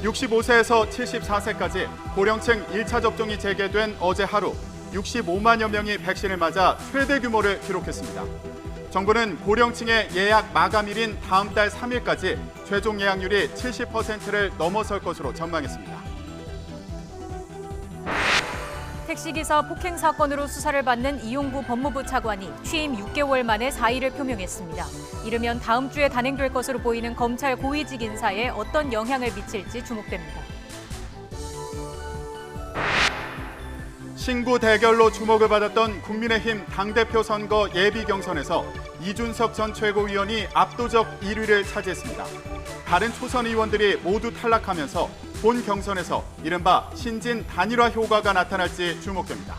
65세에서 74세까지 고령층 1차 접종이 재개된 어제 하루 65만여 명이 백신을 맞아 최대 규모를 기록했습니다. 정부는 고령층의 예약 마감일인 다음 달 3일까지 최종 예약률이 70%를 넘어설 것으로 전망했습니다. 택시기사 폭행 사건으로 수사를 받는 이용구 법무부 차관이 취임 6개월 만에 사의를 표명했습니다. 이르면 다음 주에 단행될 것으로 보이는 검찰 고위직 인사에 어떤 영향을 미칠지 주목됩니다. 신구 대결로 주목을 받았던 국민의힘 당대표 선거 예비 경선에서 이준석 전 최고위원이 압도적 1위를 차지했습니다. 다른 초선 의원들이 모두 탈락하면서 본 경선에서 이른바 신진 단일화 효과가 나타날지 주목됩니다.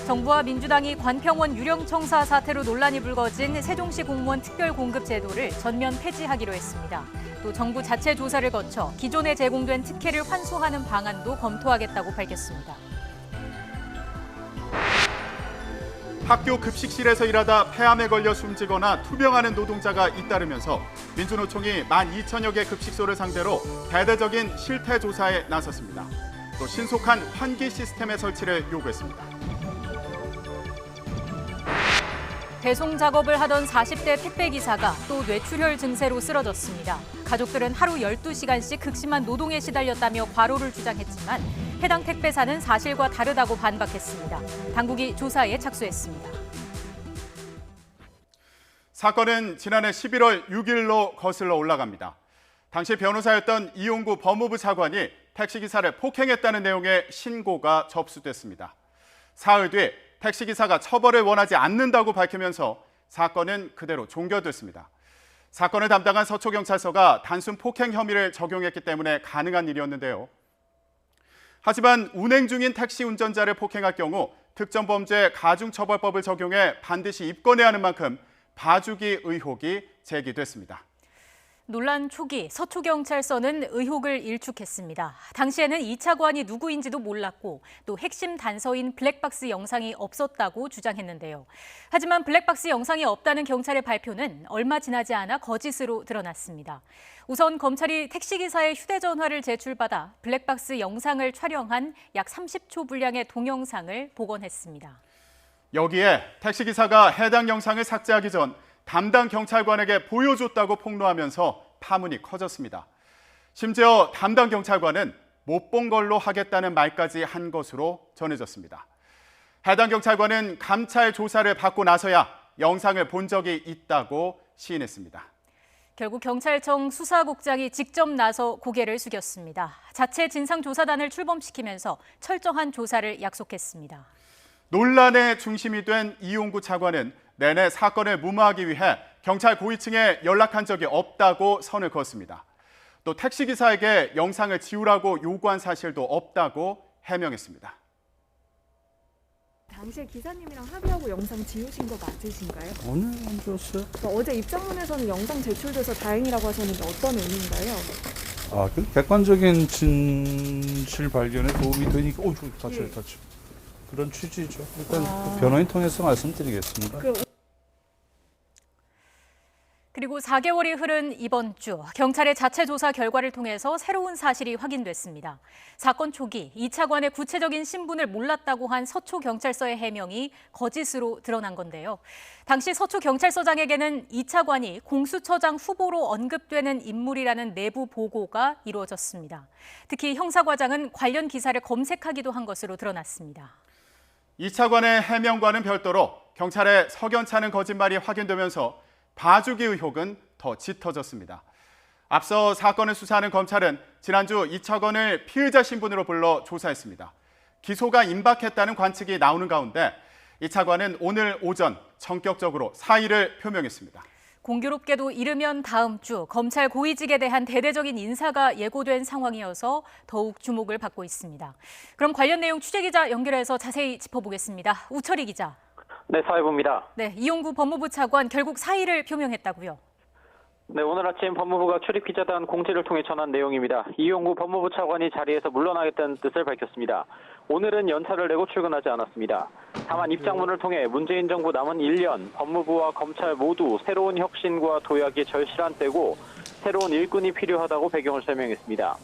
정부와 민주당이 관평원 유령청사 사태로 논란이 불거진 세종시 공무원 특별공급 제도를 전면 폐지하기로 했습니다. 또 정부 자체 조사를 거쳐 기존에 제공된 특혜를 환수하는 방안도 검토하겠다고 밝혔습니다. 학교 급식실에서 일하다 폐암에 걸려 숨지거나 투병하는 노동자가 잇따르면서 민주노총이 12,000여 개 급식소를 상대로 대대적인 실태 조사에 나섰습니다. 또 신속한 환기 시스템의 설치를 요구했습니다. 배송 작업을 하던 40대 택배기사가 또 뇌출혈 증세로 쓰러졌습니다. 가족들은 하루 12시간씩 극심한 노동에 시달렸다며 과로를 주장했지만 해당 택배사는 사실과 다르다고 반박했습니다. 당국이 조사에 착수했습니다. 사건은 지난해 11월 6일로 거슬러 올라갑니다. 당시 변호사였던 이용구 법무부 차관이 택시기사를 폭행했다는 내용의 신고가 접수됐습니다. 사흘 뒤 택시기사가 처벌을 원하지 않는다고 밝히면서 사건은 그대로 종결됐습니다. 사건을 담당한 서초경찰서가 단순 폭행 혐의를 적용했기 때문에 가능한 일이었는데요. 하지만 운행 중인 택시 운전자를 폭행할 경우 특정범죄 가중처벌법을 적용해 반드시 입건해야 하는 만큼 봐주기 의혹이 제기됐습니다. 논란 초기 서초경찰서는 의혹을 일축했습니다. 당시에는 이 차관이 누구인지도 몰랐고 또 핵심 단서인 블랙박스 영상이 없었다고 주장했는데요. 하지만 블랙박스 영상이 없다는 경찰의 발표는 얼마 지나지 않아 거짓으로 드러났습니다. 우선 검찰이 택시기사의 휴대전화를 제출받아 블랙박스 영상을 촬영한 약 30초 분량의 동영상을 복원했습니다. 여기에 택시기사가 해당 영상을 삭제하기 전 담당 경찰관에게 보여줬다고 폭로하면서 파문이 커졌습니다. 심지어 담당 경찰관은 못 본 걸로 하겠다는 말까지 한 것으로 전해졌습니다. 해당 경찰관은 감찰 조사를 받고 나서야 영상을 본 적이 있다고 시인했습니다. 결국 경찰청 수사국장이 직접 나서 고개를 숙였습니다. 자체 진상조사단을 출범시키면서 철저한 조사를 약속했습니다. 논란의 중심이 된 이용구 차관은 내내 사건을 무마하기 위해 경찰 고위층에 연락한 적이 없다고 선을 그었습니다. 또 택시기사에게 영상을 지우라고 요구한 사실도 없다고 해명했습니다. 당시에 기사님이랑 합의하고 영상 지우신 거 맞으신가요? 오늘 안 줬어요. 어제 입장문에서는 영상 제출돼서 다행이라고 하셨는데 어떤 의미인가요? 그 객관적인 진실 발견에 도움이 되니까 다쳐요. 그런 취지죠. 일단 변호인 통해서 말씀드리겠습니다. 그리고 4개월이 흐른 이번 주 경찰의 자체 조사 결과를 통해서 새로운 사실이 확인됐습니다. 사건 초기 이 차관의 구체적인 신분을 몰랐다고 한 서초경찰서의 해명이 거짓으로 드러난 건데요. 당시 서초경찰서장에게는 이 차관이 공수처장 후보로 언급되는 인물이라는 내부 보고가 이루어졌습니다. 특히 형사과장은 관련 기사를 검색하기도 한 것으로 드러났습니다. 이 차관의 해명과는 별도로 경찰의 석연찮은 거짓말이 확인되면서 봐주기 의혹은 더 짙어졌습니다. 앞서 사건을 수사하는 검찰은 지난주 이 차관을 피의자 신분으로 불러 조사했습니다. 기소가 임박했다는 관측이 나오는 가운데 이 차관은 오늘 오전 전격적으로 사의를 표명했습니다. 공교롭게도 이르면 다음 주 검찰 고위직에 대한 대대적인 인사가 예고된 상황이어서 더욱 주목을 받고 있습니다. 그럼 관련 내용 취재기자 연결해서 자세히 짚어보겠습니다. 우철희 기자. 네, 사회부입니다. 네, 이용구 법무부 차관 결국 사의를 표명했다고요. 네, 오늘 아침 법무부가 출입기자단 공지를 통해 전한 내용입니다. 이용구 법무부 차관이 자리에서 물러나겠다는 뜻을 밝혔습니다. 오늘은 연차를 내고 출근하지 않았습니다. 다만 입장문을 통해 문재인 정부 남은 1년 법무부와 검찰 모두 새로운 혁신과 도약이 절실한 때고 새로운 일꾼이 필요하다고 배경을 설명했습니다.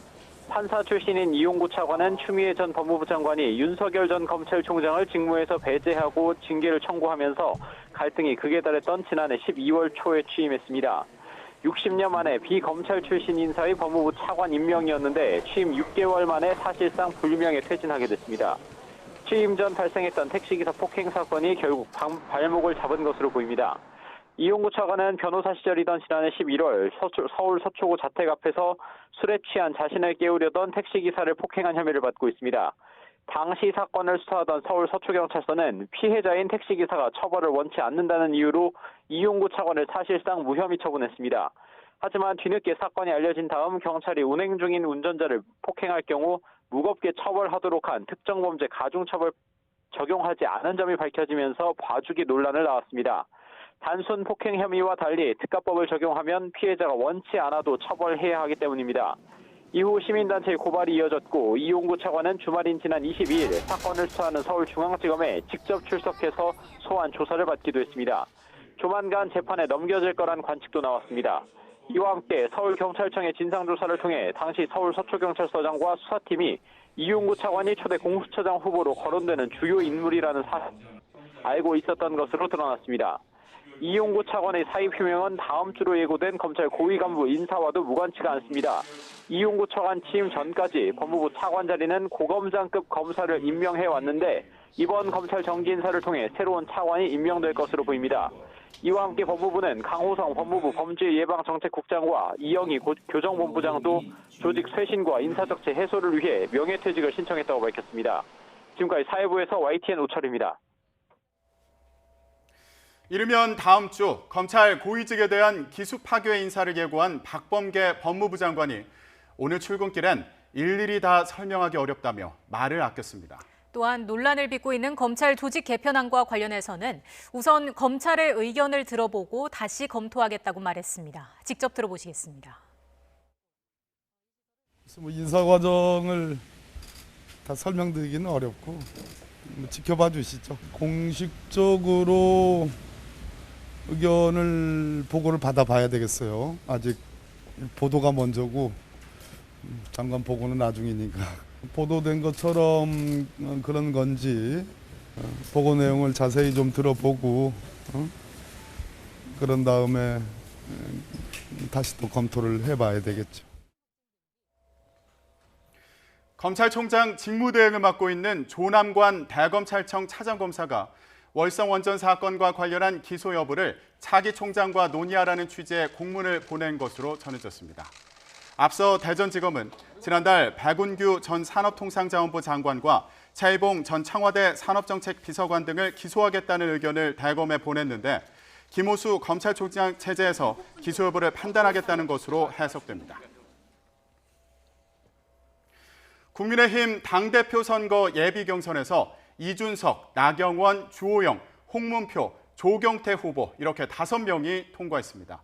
판사 출신인 이용구 차관은 추미애 전 법무부 장관이 윤석열 전 검찰총장을 직무에서 배제하고 징계를 청구하면서 갈등이 극에 달했던 지난해 12월 초에 취임했습니다. 60년 만에 비검찰 출신 인사의 법무부 차관 임명이었는데 취임 6개월 만에 사실상 불명예 퇴진하게 됐습니다. 취임 전 발생했던 택시기사 폭행 사건이 결국 발목을 잡은 것으로 보입니다. 이용구 차관은 변호사 시절이던 지난해 11월 서울 서초구 자택 앞에서 술에 취한 자신을 깨우려던 택시기사를 폭행한 혐의를 받고 있습니다. 당시 사건을 수사하던 서울 서초경찰서는 피해자인 택시기사가 처벌을 원치 않는다는 이유로 이용구 차관을 사실상 무혐의 처분했습니다. 하지만 뒤늦게 사건이 알려진 다음 경찰이 운행 중인 운전자를 폭행할 경우 무겁게 처벌하도록 한 특정범죄 가중처벌 적용하지 않은 점이 밝혀지면서 봐주기 논란을 낳았습니다. 단순 폭행 혐의와 달리 특가법을 적용하면 피해자가 원치 않아도 처벌해야 하기 때문입니다. 이후 시민단체의 고발이 이어졌고 이용구 차관은 주말인 지난 22일 사건을 수사하는 서울중앙지검에 직접 출석해서 소환 조사를 받기도 했습니다. 조만간 재판에 넘겨질 거란 관측도 나왔습니다. 이와 함께 서울경찰청의 진상조사를 통해 당시 서울 서초경찰서장과 수사팀이 이용구 차관이 초대 공수처장 후보로 거론되는 주요 인물이라는 사실을 알고 있었던 것으로 드러났습니다. 이용구 차관의 사의 표명은 다음 주로 예고된 검찰 고위 간부 인사와도 무관치가 않습니다. 이용구 차관 취임 전까지 법무부 차관 자리는 고검장급 검사를 임명해 왔는데 이번 검찰 정기 인사를 통해 새로운 차관이 임명될 것으로 보입니다. 이와 함께 법무부는 강호성 법무부 범죄예방정책국장과 이영희 교정본부장도 조직 쇄신과 인사적체 해소를 위해 명예퇴직을 신청했다고 밝혔습니다. 지금까지 사회부에서 YTN 오철입니다. 이르면 다음 주 검찰 고위직에 대한 기수 파괴 인사를 예고한 박범계 법무부 장관이 오늘 출근길엔 일일이 다 설명하기 어렵다며 말을 아꼈습니다. 또한 논란을 빚고 있는 검찰 조직 개편안과 관련해서는 우선 검찰의 의견을 들어보고 다시 검토하겠다고 말했습니다. 직접 들어보시겠습니다. 인사 과정을 다 설명드리기는 어렵고 지켜봐 주시죠. 공식적으로 의견을 보고를 받아봐야 되겠어요. 아직 보도가 먼저고 장관 보고는 나중이니까. 보도된 것처럼 그런 건지 보고 내용을 자세히 좀 들어보고 그런 다음에 다시 또 검토를 해봐야 되겠죠. 검찰총장 직무대행을 맡고 있는 조남관 대검찰청 차장검사가 월성 원전 사건과 관련한 기소 여부를 차기 총장과 논의하라는 취지의 공문을 보낸 것으로 전해졌습니다. 앞서 대전지검은 지난달 백운규 전 산업통상자원부 장관과 차이봉 전 청와대 산업정책비서관 등을 기소하겠다는 의견을 대검에 보냈는데 김호수 검찰총장 체제에서 기소 여부를 판단하겠다는 것으로 해석됩니다. 국민의힘 당대표 선거 예비 경선에서 이준석, 나경원, 주호영, 홍문표, 조경태 후보 이렇게 5명이 통과했습니다.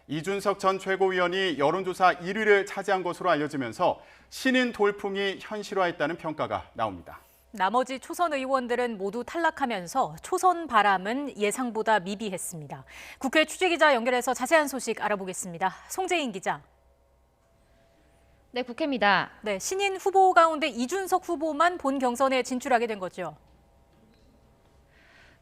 이준석 전 최고위원이 여론조사 1위를 차지한 것으로 알려지면서 신인 돌풍이 현실화했다는 평가가 나옵니다. 나머지 초선 의원들은 모두 탈락하면서 초선 바람은 예상보다 미비했습니다. 국회 취재기자 연결해서 자세한 소식 알아보겠습니다. 송재인 기자. 네, 국회입니다. 네, 신인 후보 가운데 이준석 후보만 본 경선에 진출하게 된 거죠.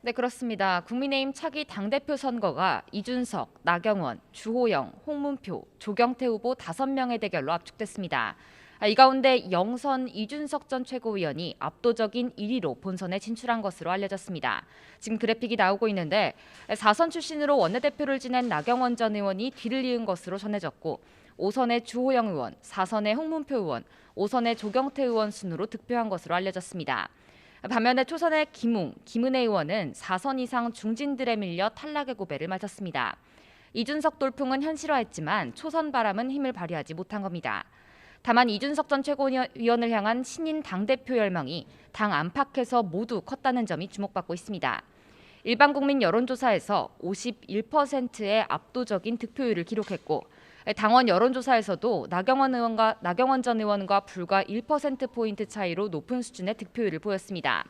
네, 그렇습니다. 국민의힘 차기 당대표 선거가 이준석, 나경원, 주호영, 홍문표, 조경태 후보 5명의 대결로 압축됐습니다. 이 가운데 영선 이준석 전 최고위원이 압도적인 1위로 본선에 진출한 것으로 알려졌습니다. 지금 그래픽이 나오고 있는데 4선 출신으로 원내대표를 지낸 나경원 전 의원이 뒤를 이은 것으로 전해졌고 5선의 주호영 의원, 4선의 홍문표 의원, 5선의 조경태 의원 순으로 득표한 것으로 알려졌습니다. 반면에 초선의 김웅, 김은혜 의원은 4선 이상 중진들에 밀려 탈락의 고배를 맞았습니다. 이준석 돌풍은 현실화했지만 초선 바람은 힘을 발휘하지 못한 겁니다. 다만 이준석 전 최고위원을 향한 신인 당대표 열망이 당 안팎에서 모두 컸다는 점이 주목받고 있습니다. 일반 국민 여론조사에서 51%의 압도적인 득표율을 기록했고 당원 여론조사에서도 나경원 전 의원과 불과 1%포인트 차이로 높은 수준의 득표율을 보였습니다.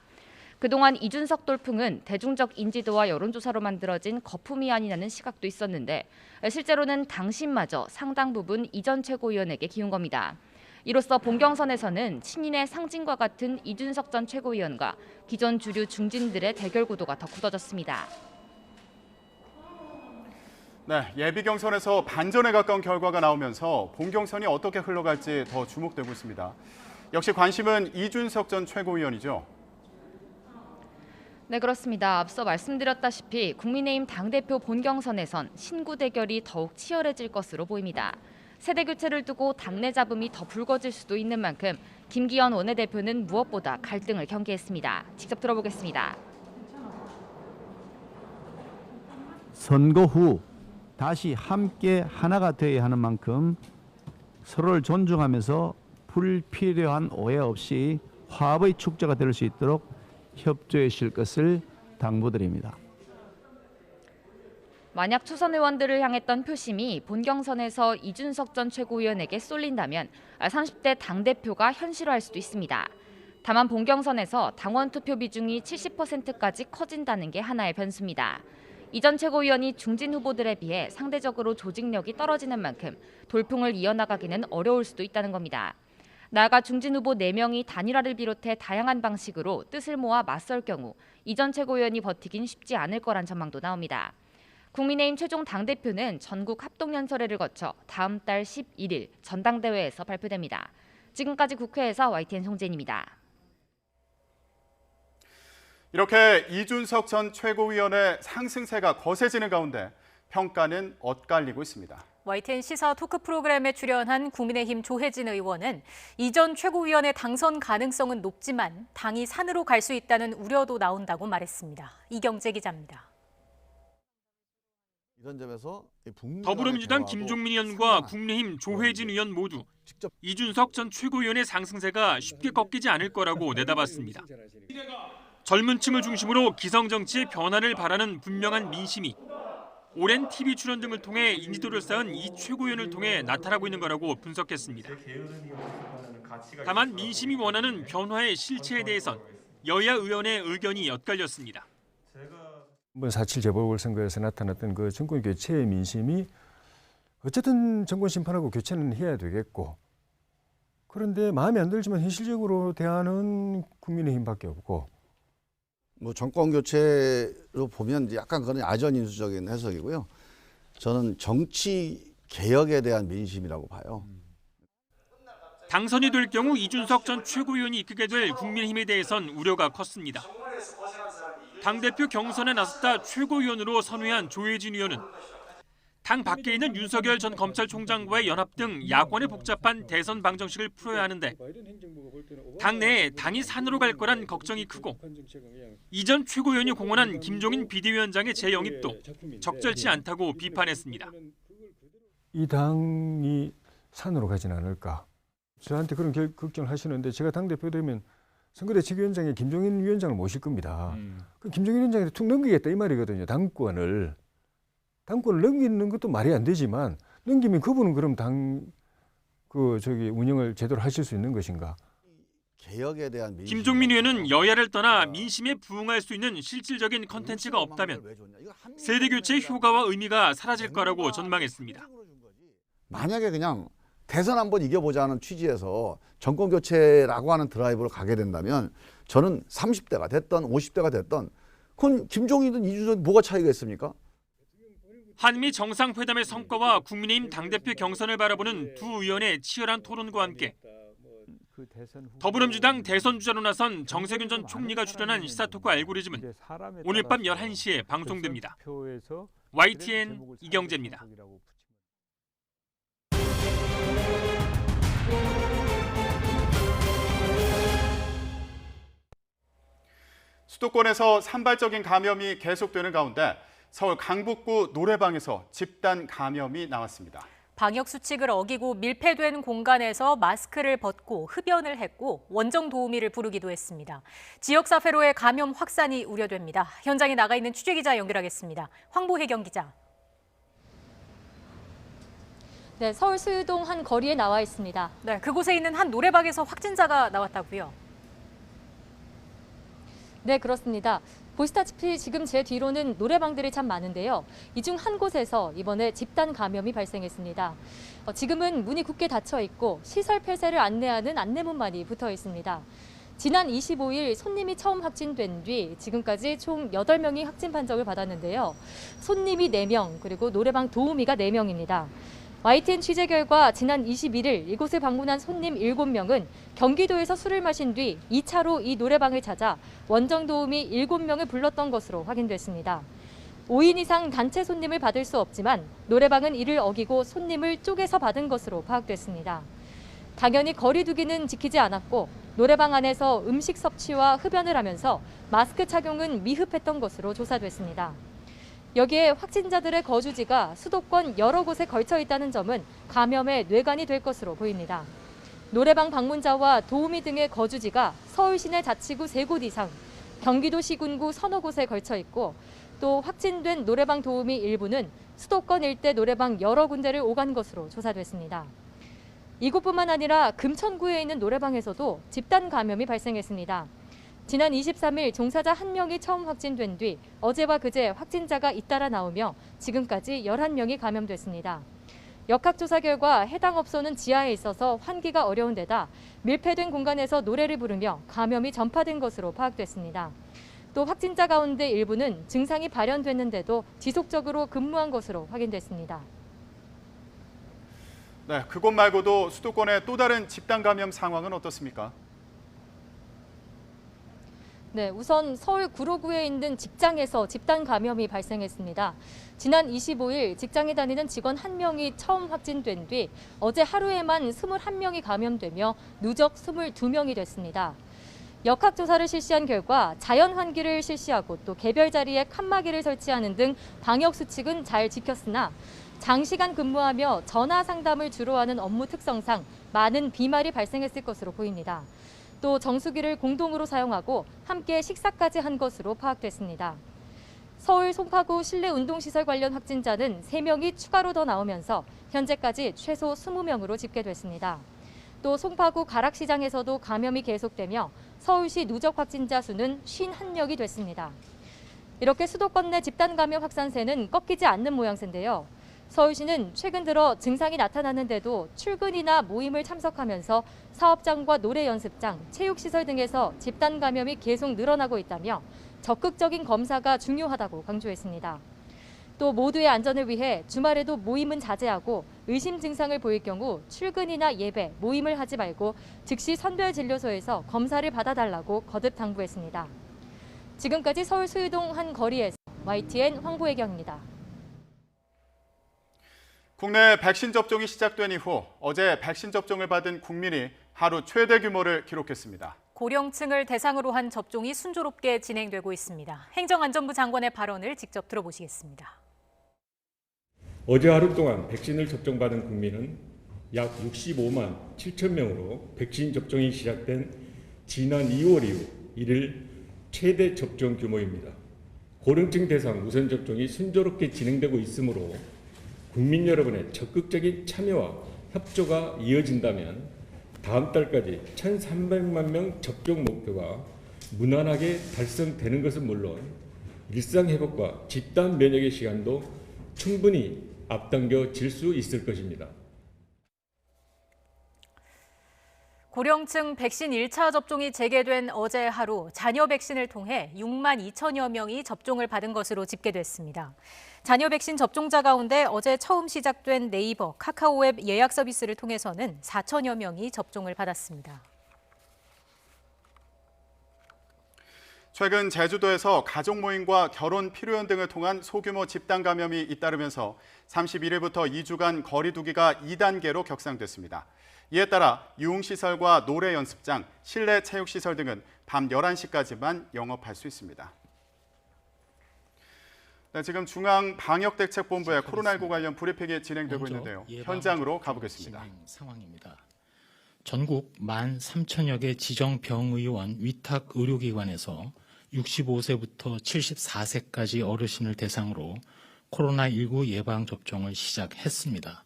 그동안 이준석 돌풍은 대중적 인지도와 여론조사로 만들어진 거품이 아니냐는 시각도 있었는데 실제로는 당신마저 상당 부분 이 전 최고위원에게 기운 겁니다. 이로써 본 경선에서는 친인의 상징과 같은 이준석 전 최고위원과 기존 주류 중진들의 대결 구도가 더 굳어졌습니다. 네, 예비 경선에서 반전에 가까운 결과가 나오면서 본 경선이 어떻게 흘러갈지 더 주목되고 있습니다. 역시 관심은 이준석 전 최고위원이죠. 네, 그렇습니다. 앞서 말씀드렸다시피 국민의힘 당대표 본경선에선 신구 대결이 더욱 치열해질 것으로 보입니다. 세대 교체를 두고 당내 잡음이 더 불거질 수도 있는 만큼 김기현 원내대표는 무엇보다 갈등을 경계했습니다. 직접 들어보겠습니다. 선거 후 다시 함께 하나가 되어야 하는 만큼 서로를 존중하면서 불필요한 오해 없이 화합의 축제가 될 수 있도록 협조해 주실 것을 당부드립니다. 만약 초선 의원들을 향했던 표심이 본경선에서 이준석 전 최고위원에게 쏠린다면 30대 당대표가 현실화할 수도 있습니다. 다만 본경선에서 당원 투표 비중이 70%까지 커진다는 게 하나의 변수입니다. 이 전 최고위원이 중진 후보들에 비해 상대적으로 조직력이 떨어지는 만큼 돌풍을 이어나가기는 어려울 수도 있다는 겁니다. 나아가 중진 후보 4명이 단일화를 비롯해 다양한 방식으로 뜻을 모아 맞설 경우 이 전 최고위원이 버티긴 쉽지 않을 거란 전망도 나옵니다. 국민의힘 최종 당대표는 전국 합동연설회를 거쳐 다음 달 11일 전당대회에서 발표됩니다. 지금까지 국회에서 YTN 송재인입니다. 이렇게 이준석 전 최고위원의 상승세가 거세지는 가운데 평가는 엇갈리고 있습니다. YTN 시사 토크 프로그램에 출연한 국민의힘 조혜진 의원은 이 전 최고위원의 당선 가능성은 높지만 당이 산으로 갈 수 있다는 우려도 나온다고 말했습니다. 이경재 기자입니다. 이런 점에서 더불어민주당 김종민 의원과 국민의힘 조혜진 의원 모두 이준석 전 최고위원의 상승세가 쉽게 꺾이지 않을 거라고 내다봤습니다. 젊은 층을 중심으로 기성 정치의 변화를 바라는 분명한 민심이 오랜 TV 출연 등을 통해 인지도를 쌓은 이 최고위원을 통해 나타나고 있는 거라고 분석했습니다. 다만 민심이 원하는 변화의 실체에 대해선 여야 의원의 의견이 엇갈렸습니다. 이번 4.7 재보궐선거에서 나타났던 그 정권 교체의 민심이 어쨌든 정권 심판하고 교체는 해야 되겠고, 그런데 마음에 안 들지만 현실적으로 대하는 국민의힘밖에 없고. 뭐 정권 교체로 보면 약간 그건 아전인수적인 해석이고요. 저는 정치 개혁에 대한 민심이라고 봐요. 당선이 될 경우 이준석 전 최고위원이 이끌게 될 국민의힘에 대해선 우려가 컸습니다. 당대표 경선에 나섰다 최고위원으로 선회한 조혜진 의원은 당 밖에 있는 윤석열 전 검찰총장과의 연합 등 야권의 복잡한 대선 방정식을 풀어야 하는데 당내에 당이 산으로 갈 거란 걱정이 크고 이 전 최고위원이 공언한 김종인 비대위원장의 재영입도 적절치 않다고 비판했습니다. 이 당이 산으로 가진 않을까. 저한테 그런 걱정을 하시는데 제가 당대표 되면 선거대책위원장에 김종인 위원장을 모실 겁니다. 그 김종인 위원장한테 툭 넘기겠다 이 말이거든요. 당권을 넘기는 것도 말이 안 되지만 넘기면 그분은 그럼 운영을 제대로 하실 수 있는 것인가? 개혁에 대한 김종민 의원은 여야를 떠나 민심에 부응할 수 있는 실질적인 컨텐츠가 없다면 세대 교체의 효과와 의미가 사라질 거라고 전망했습니다. 만약에 그냥 대선 한번 이겨보자는 취지에서 정권 교체라고 하는 드라이브로 가게 된다면 저는 30대가 됐던 50대가 됐던 그건 김종인이든 이준석 뭐가 차이가 있습니까? 한미 정상회담의 성과와 국민의힘 당대표 경선을 바라보는 두 의원의 치열한 토론과 함께 더불어민주당 대선 주자로 나선 정세균 전 총리가 출연한 시사토크 알고리즘은 오늘 밤 11시에 방송됩니다. YTN 이경재입니다. 수도권에서 산발적인 감염이 계속되는 가운데 서울 강북구 노래방에서 집단 감염이 나왔습니다. 방역 수칙을 어기고 밀폐된 공간에서 마스크를 벗고 흡연을 했고 원정 도우미를 부르기도 했습니다. 지역사회로의 감염 확산이 우려됩니다. 현장에 나가 있는 취재기자 연결하겠습니다. 황보혜경 기자. 네, 서울 수유동 한 거리에 나와 있습니다. 네, 그곳에 있는 한 노래방에서 확진자가 나왔다고요. 네, 그렇습니다. 보시다시피 지금 제 뒤로는 노래방들이 참 많은데요. 이 중 한 곳에서 이번에 집단 감염이 발생했습니다. 지금은 문이 굳게 닫혀 있고 시설 폐쇄를 안내하는 안내문만이 붙어 있습니다. 지난 25일 손님이 처음 확진된 뒤 지금까지 총 8명이 확진 판정을 받았는데요. 손님이 4명, 그리고 노래방 도우미가 4명입니다. YTN 취재 결과 지난 21일 이곳을 방문한 손님 7명은 경기도에서 술을 마신 뒤 2차로 이 노래방을 찾아 원정 도우미 7명을 불렀던 것으로 확인됐습니다. 5인 이상 단체 손님을 받을 수 없지만 노래방은 이를 어기고 손님을 쪼개서 받은 것으로 파악됐습니다. 당연히 거리 두기는 지키지 않았고 노래방 안에서 음식 섭취와 흡연을 하면서 마스크 착용은 미흡했던 것으로 조사됐습니다. 여기에 확진자들의 거주지가 수도권 여러 곳에 걸쳐 있다는 점은 감염의 뇌관이 될 것으로 보입니다. 노래방 방문자와 도우미 등의 거주지가 서울 시내 자치구 3곳 이상, 경기도 시군구 서너 곳에 걸쳐 있고 또 확진된 노래방 도우미 일부는 수도권 일대 노래방 여러 군데를 오간 것으로 조사됐습니다. 이곳뿐만 아니라 금천구에 있는 노래방에서도 집단 감염이 발생했습니다. 지난 23일 종사자 1명이 처음 확진된 뒤 어제와 그제 확진자가 잇따라 나오며 지금까지 11명이 감염됐습니다. 역학조사 결과 해당 업소는 지하에 있어서 환기가 어려운 데다 밀폐된 공간에서 노래를 부르며 감염이 전파된 것으로 파악됐습니다. 또 확진자 가운데 일부는 증상이 발현됐는데도 지속적으로 근무한 것으로 확인됐습니다. 네, 그곳 말고도 수도권의 또 다른 집단 감염 상황은 어떻습니까? 네, 우선 서울 구로구에 있는 직장에서 집단 감염이 발생했습니다. 지난 25일 직장에 다니는 직원 1명이 처음 확진된 뒤 어제 하루에만 21명이 감염되며 누적 22명이 됐습니다. 역학조사를 실시한 결과 자연 환기를 실시하고 또 개별 자리에 칸막이를 설치하는 등 방역 수칙은 잘 지켰으나 장시간 근무하며 전화 상담을 주로 하는 업무 특성상 많은 비말이 발생했을 것으로 보입니다. 또 정수기를 공동으로 사용하고 함께 식사까지 한 것으로 파악됐습니다. 서울 송파구 실내 운동시설 관련 확진자는 3명이 추가로 더 나오면서 현재까지 최소 20명으로 집계됐습니다. 또 송파구 가락시장에서도 감염이 계속되며 서울시 누적 확진자 수는 51명이 됐습니다. 이렇게 수도권 내 집단 감염 확산세는 꺾이지 않는 모양새인데요. 서울시는 최근 들어 증상이 나타나는데도 출근이나 모임을 참석하면서 사업장과 노래 연습장, 체육시설 등에서 집단 감염이 계속 늘어나고 있다며 적극적인 검사가 중요하다고 강조했습니다. 또 모두의 안전을 위해 주말에도 모임은 자제하고 의심 증상을 보일 경우 출근이나 예배, 모임을 하지 말고 즉시 선별진료소에서 검사를 받아달라고 거듭 당부했습니다. 지금까지 서울 수유동 한 거리에서 YTN 황보혜경입니다. 국내 백신 접종이 시작된 이후 어제 백신 접종을 받은 국민이 하루 최대 규모를 기록했습니다. 고령층을 대상으로 한 접종이 순조롭게 진행되고 있습니다. 행정안전부 장관의 발언을 직접 들어보시겠습니다. 어제 하루 동안 백신을 접종받은 국민은 약 65만 7천 명으로 백신 접종이 시작된 지난 2월 이후 이를 최대 접종 규모입니다. 고령층 대상 우선 접종이 순조롭게 진행되고 있으므로 국민 여러분의 적극적인 참여와 협조가 이어진다면 다음 달까지 1,300만 명 접종 목표가 무난하게 달성되는 것은 물론 일상 회복과 집단 면역의 시간도 충분히 앞당겨질 수 있을 것입니다. 고령층 백신 1차 접종이 재개된 어제 하루 자녀 백신을 통해 6만 2천여 명이 접종을 받은 것으로 집계됐습니다. 자녀 백신 접종자 가운데 어제 처음 시작된 네이버, 카카오앱 예약 서비스를 통해서는 4천여 명이 접종을 받았습니다. 최근 제주도에서 가족 모임과 결혼 필요연 등을 통한 소규모 집단 감염이 잇따르면서 31일부터 2주간 거리 두기가 2단계로 격상됐습니다. 이에 따라 유흥시설과 노래 연습장, 실내 체육시설 등은 밤 11시까지만 영업할 수 있습니다. 네, 지금 중앙방역대책본부의 코로나19 관련 브리핑이 진행되고 있는데요. 현장으로 가보겠습니다. 상황입니다. 전국 13,000여 개 지정병의원 위탁 의료기관에서 65세부터 74세까지 어르신을 대상으로 코로나19 예방접종을 시작했습니다.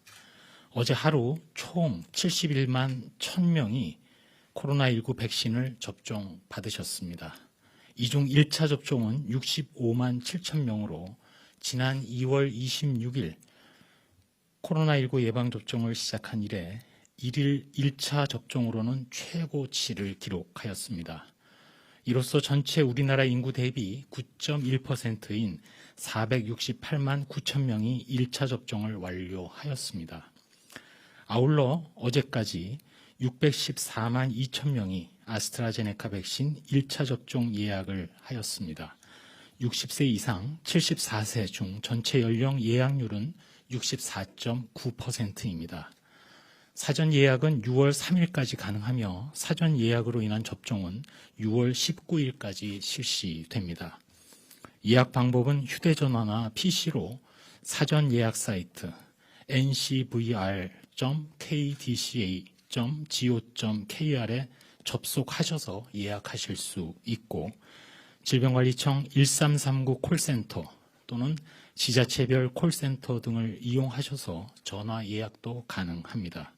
어제 하루 총 71만 1,000명이 코로나19 백신을 접종받으셨습니다. 이 중 1차 접종은 65만 7천 명으로 지난 2월 26일 코로나19 예방접종을 시작한 이래 1일 1차 접종으로는 최고치를 기록하였습니다. 이로써 전체 우리나라 인구 대비 9.1%인 468만 9천 명이 1차 접종을 완료하였습니다. 아울러 어제까지 614만 2천 명이 아스트라제네카 백신 1차 접종 예약을 하였습니다. 60세 이상 74세 중 전체 연령 예약률은 64.9%입니다. 사전 예약은 6월 3일까지 가능하며 사전 예약으로 인한 접종은 6월 19일까지 실시됩니다. 예약 방법은 휴대전화나 PC로 사전 예약 사이트 ncvr.kdca.go.kr에 접속하셔서 예약하실 수 있고 질병관리청 1339 콜센터 또는 지자체별 콜센터 등을 이용하셔서 전화 예약도 가능합니다.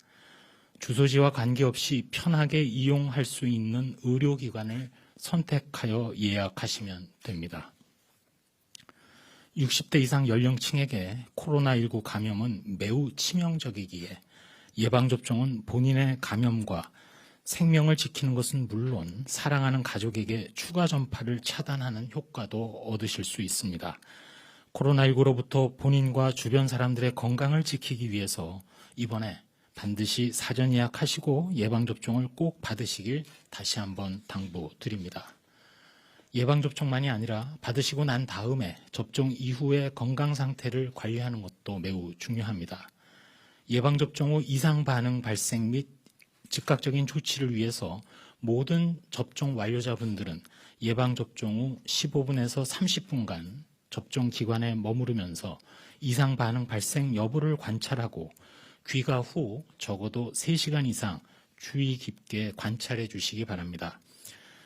주소지와 관계없이 편하게 이용할 수 있는 의료기관을 선택하여 예약하시면 됩니다. 60대 이상 연령층에게 코로나19 감염은 매우 치명적이기에 예방접종은 본인의 감염과 생명을 지키는 것은 물론 사랑하는 가족에게 추가 전파를 차단하는 효과도 얻으실 수 있습니다. 코로나19로부터 본인과 주변 사람들의 건강을 지키기 위해서 이번에 반드시 사전 예약하시고 예방접종을 꼭 받으시길 다시 한번 당부드립니다. 예방접종만이 아니라 받으시고 난 다음에 접종 이후의 건강 상태를 관리하는 것도 매우 중요합니다. 예방접종 후 이상 반응 발생 및 즉각적인 조치를 위해서 모든 접종 완료자분들은 예방접종 후 15분에서 30분간 접종 기관에 머무르면서 이상 반응 발생 여부를 관찰하고 귀가 후 적어도 3시간 이상 주의 깊게 관찰해 주시기 바랍니다.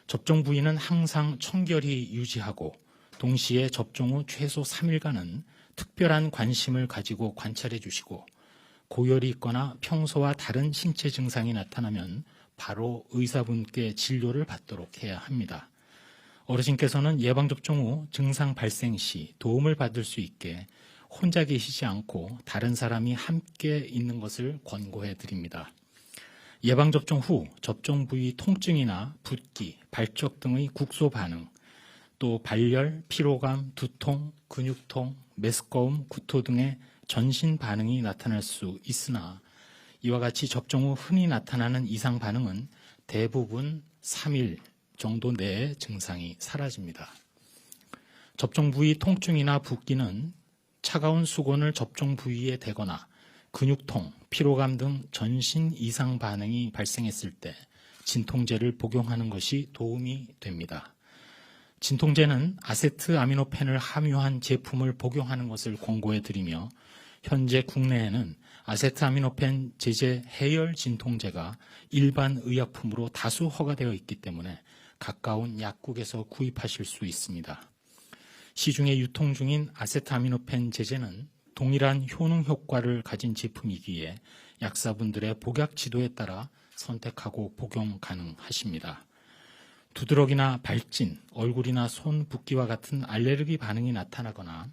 접종 부위는 항상 청결히 유지하고 동시에 접종 후 최소 3일간은 특별한 관심을 가지고 관찰해 주시고 고열이 있거나 평소와 다른 신체 증상이 나타나면 바로 의사분께 진료를 받도록 해야 합니다. 어르신께서는 예방접종 후 증상 발생 시 도움을 받을 수 있게 혼자 계시지 않고 다른 사람이 함께 있는 것을 권고해 드립니다. 예방접종 후 접종 부위 통증이나 붓기, 발적 등의 국소 반응, 또 발열, 피로감, 두통, 근육통, 메스꺼움, 구토 등의 전신 반응이 나타날 수 있으나 이와 같이 접종 후 흔히 나타나는 이상 반응은 대부분 3일 정도 내에 증상이 사라집니다. 접종 부위 통증이나 붓기는 차가운 수건을 접종 부위에 대거나 근육통, 피로감 등 전신 이상 반응이 발생했을 때 진통제를 복용하는 것이 도움이 됩니다. 진통제는 아세트아미노펜을 함유한 제품을 복용하는 것을 권고해 드리며 현재 국내에는 아세트아미노펜 제제 해열 진통제가 일반 의약품으로 다수 허가되어 있기 때문에 가까운 약국에서 구입하실 수 있습니다. 시중에 유통 중인 아세트아미노펜 제제는 동일한 효능 효과를 가진 제품이기에 약사분들의 복약 지도에 따라 선택하고 복용 가능하십니다. 두드러기나 발진, 얼굴이나 손 붓기와 같은 알레르기 반응이 나타나거나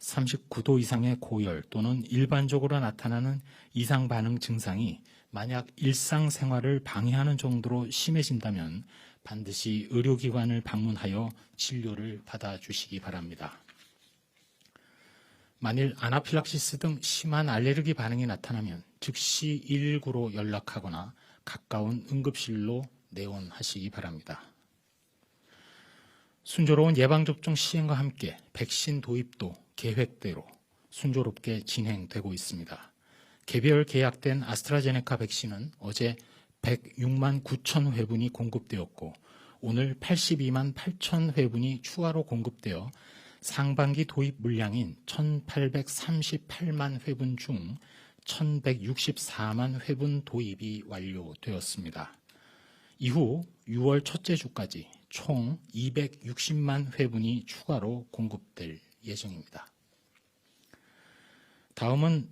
39도 이상의 고열 또는 일반적으로 나타나는 이상 반응 증상이 만약 일상생활을 방해하는 정도로 심해진다면 반드시 의료기관을 방문하여 진료를 받아주시기 바랍니다. 만일 아나필락시스 등 심한 알레르기 반응이 나타나면 즉시 119로 연락하거나 가까운 응급실로 내원하시기 바랍니다. 순조로운 예방접종 시행과 함께 백신 도입도 계획대로 순조롭게 진행되고 있습니다. 개별 계약된 아스트라제네카 백신은 어제 106만 9천 회분이 공급되었고 오늘 82만 8천 회분이 추가로 공급되어 상반기 도입 물량인 1,838만 회분 중 1,164만 회분 도입이 완료되었습니다. 이후 6월 첫째 주까지 총 260만 회분이 추가로 공급될 예정입니다. 다음은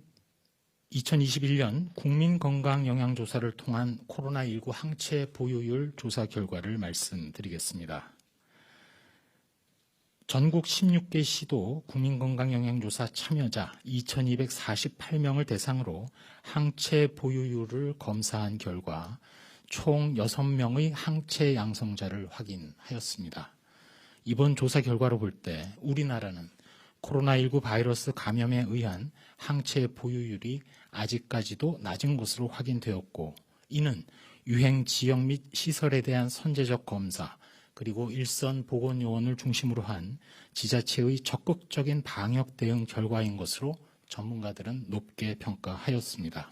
2021년 국민건강영양조사를 통한 코로나19 항체 보유율 조사 결과를 말씀드리겠습니다. 전국 16개 시도 국민건강영양조사 참여자 2,248명을 대상으로 항체 보유율을 검사한 결과 총 6명의 항체 양성자를 확인하였습니다. 이번 조사 결과로 볼 때 우리나라는 코로나19 바이러스 감염에 의한 항체 보유율이 아직까지도 낮은 것으로 확인되었고, 이는 유행 지역 및 시설에 대한 선제적 검사, 그리고 일선 보건요원을 중심으로 한 지자체의 적극적인 방역 대응 결과인 것으로 전문가들은 높게 평가하였습니다.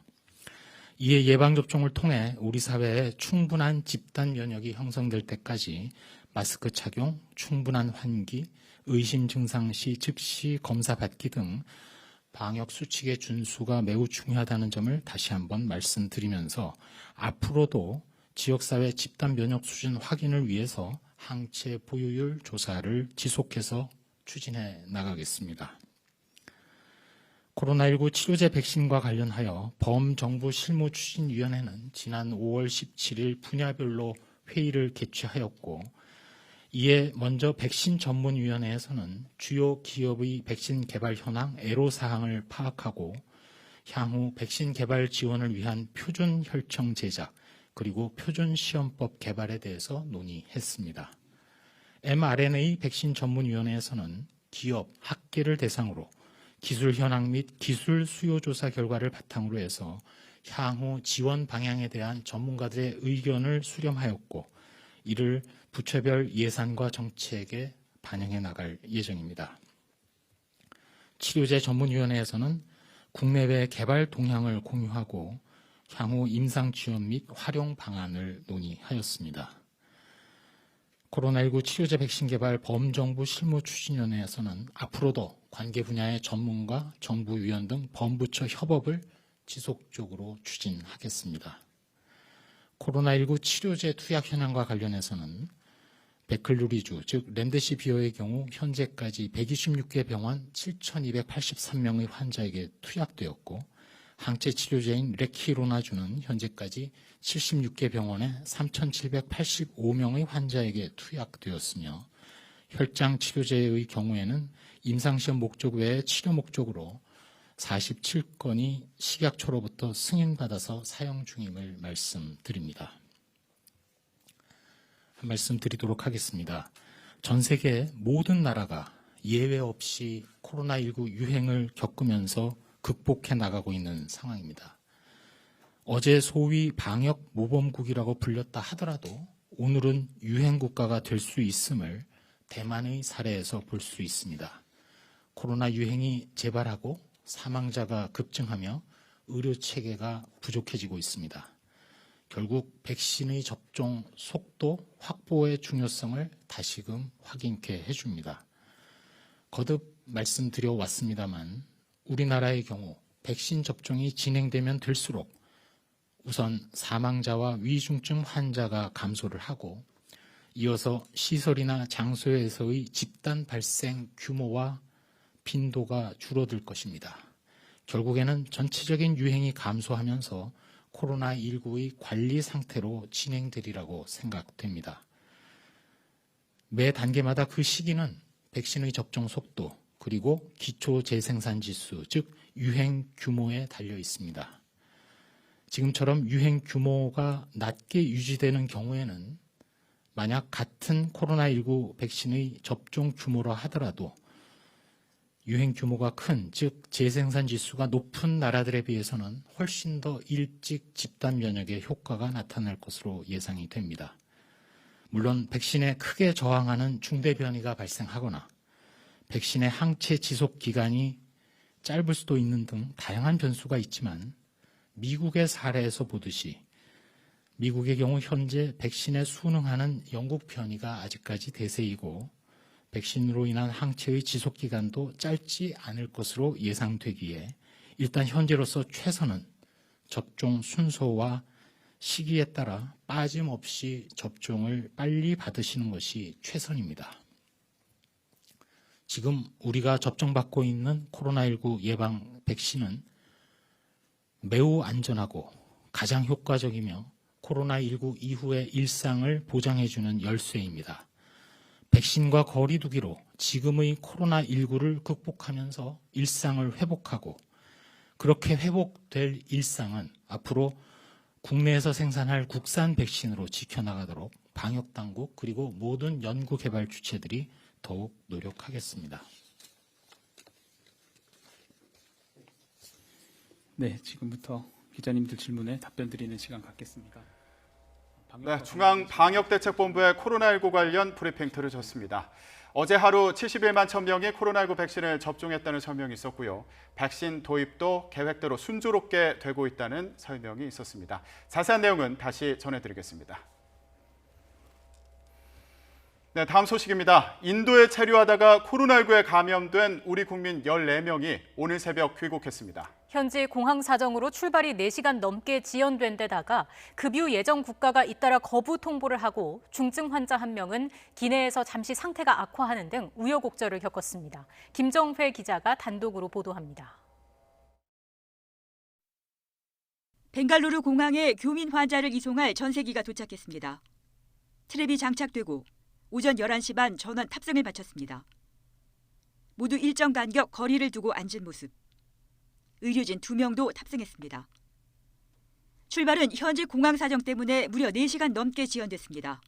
이에 예방접종을 통해 우리 사회에 충분한 집단 면역이 형성될 때까지 마스크 착용, 충분한 환기, 의심 증상 시 즉시 검사 받기 등 방역 수칙의 준수가 매우 중요하다는 점을 다시 한번 말씀드리면서 앞으로도 지역사회 집단 면역 수준 확인을 위해서 항체 보유율 조사를 지속해서 추진해 나가겠습니다. 코로나19 치료제 백신과 관련하여 범정부 실무추진위원회는 지난 5월 17일 분야별로 회의를 개최하였고, 이에 먼저 백신 전문위원회에서는 주요 기업의 백신 개발 현황, 애로사항을 파악하고 향후 백신 개발 지원을 위한 표준 혈청 제작, 그리고 표준 시험법 개발에 대해서 논의했습니다. mRNA 백신 전문위원회에서는 기업, 학계를 대상으로 기술 현황 및 기술 수요 조사 결과를 바탕으로 해서 향후 지원 방향에 대한 전문가들의 의견을 수렴하였고, 이를 부처별 예산과 정책에 반영해 나갈 예정입니다. 치료제 전문위원회에서는 국내외 개발 동향을 공유하고 향후 임상 지원 및 활용 방안을 논의하였습니다. 코로나19 치료제 백신 개발 범정부 실무추진위원회에서는 앞으로도 관계 분야의 전문가, 정부 위원 등 범부처 협업을 지속적으로 추진하겠습니다. 코로나19 치료제 투약 현황과 관련해서는 베클루리주, 즉 렘데시비어의 경우 현재까지 126개 병원 7,283명의 환자에게 투약되었고, 항체 치료제인 레키로나주는 현재까지 76개 병원에 3,785명의 환자에게 투약되었으며, 혈장 치료제의 경우에는 임상시험 목적 외에 치료 목적으로 47건이 식약처로부터 승인받아서 사용 중임을 말씀드립니다. 한 말씀 드리도록 하겠습니다. 전 세계 모든 나라가 예외 없이 코로나19 유행을 겪으면서 극복해 나가고 있는 상황입니다. 어제 소위 방역 모범국이라고 불렸다 하더라도 오늘은 유행 국가가 될 수 있음을 대만의 사례에서 볼 수 있습니다. 코로나 유행이 재발하고 사망자가 급증하며 의료 체계가 부족해지고 있습니다. 결국 백신의 접종 속도 확보의 중요성을 다시금 확인케 해줍니다. 거듭 말씀드려 왔습니다만 우리나라의 경우 백신 접종이 진행되면 될수록 우선 사망자와 위중증 환자가 감소를 하고, 이어서 시설이나 장소에서의 집단 발생 규모와 빈도가 줄어들 것입니다. 결국에는 전체적인 유행이 감소하면서 코로나19의 관리 상태로 진행되리라고 생각됩니다. 매 단계마다 그 시기는 백신의 접종 속도, 그리고 기초 재생산 지수, 즉 유행 규모에 달려 있습니다. 지금처럼 유행 규모가 낮게 유지되는 경우에는 만약 같은 코로나19 백신의 접종 규모라 하더라도 유행 규모가 큰, 즉 재생산 지수가 높은 나라들에 비해서는 훨씬 더 일찍 집단 면역의 효과가 나타날 것으로 예상이 됩니다. 물론 백신에 크게 저항하는 중대 변이가 발생하거나 백신의 항체 지속 기간이 짧을 수도 있는 등 다양한 변수가 있지만, 미국의 사례에서 보듯이 미국의 경우 현재 백신에 순응하는 영국 변이가 아직까지 대세이고 백신으로 인한 항체의 지속 기간도 짧지 않을 것으로 예상되기에 일단 현재로서 최선은 접종 순서와 시기에 따라 빠짐없이 접종을 빨리 받으시는 것이 최선입니다. 지금 우리가 접종받고 있는 코로나19 예방 백신은 매우 안전하고 가장 효과적이며 코로나19 이후의 일상을 보장해주는 열쇠입니다. 백신과 거리 두기로 지금의 코로나19를 극복하면서 일상을 회복하고 그렇게 회복될 일상은 앞으로 국내에서 생산할 국산 백신으로 지켜나가도록 방역당국 그리고 모든 연구개발 주체들이 더욱 노력하겠습니다. 네, 지금부터 기자님들 질문에 답변 드리는 시간 갖겠습니다. 네, 중앙방역대책본부의 코로나19 관련 브리핑 들으셨습니다. 어제 하루 71만 1,000명이 코로나19 백신을 접종했다는 설명이 있었고요. 백신 도입도 계획대로 순조롭게 되고 있다는 설명이 있었습니다. 자세한 내용은 다시 전해드리겠습니다. 네, 다음 소식입니다. 인도에 체류하다가 코로나19에 감염된 우리 국민 14명이 오늘 새벽 귀국했습니다. 현지 공항 사정으로 출발이 4시간 넘게 지연된 데다가 급유 예정 국가가 잇따라 거부 통보를 하고 중증 환자 1명은 기내에서 잠시 상태가 악화하는 등 우여곡절을 겪었습니다. 김정회 기자가 단독으로 보도합니다. 벵갈루루 공항에 교민 환자를 이송할 전세기가 도착했습니다. 트랩이 장착되고 오전 11시 반 전원 탑승을 마쳤습니다. 모두 일정 간격 거리를 두고 앉은 모습. 의료진 2명도 탑승했습니다. 출발은 현지 공항 사정 때문에 무려 4시간 넘게 지연됐습니다.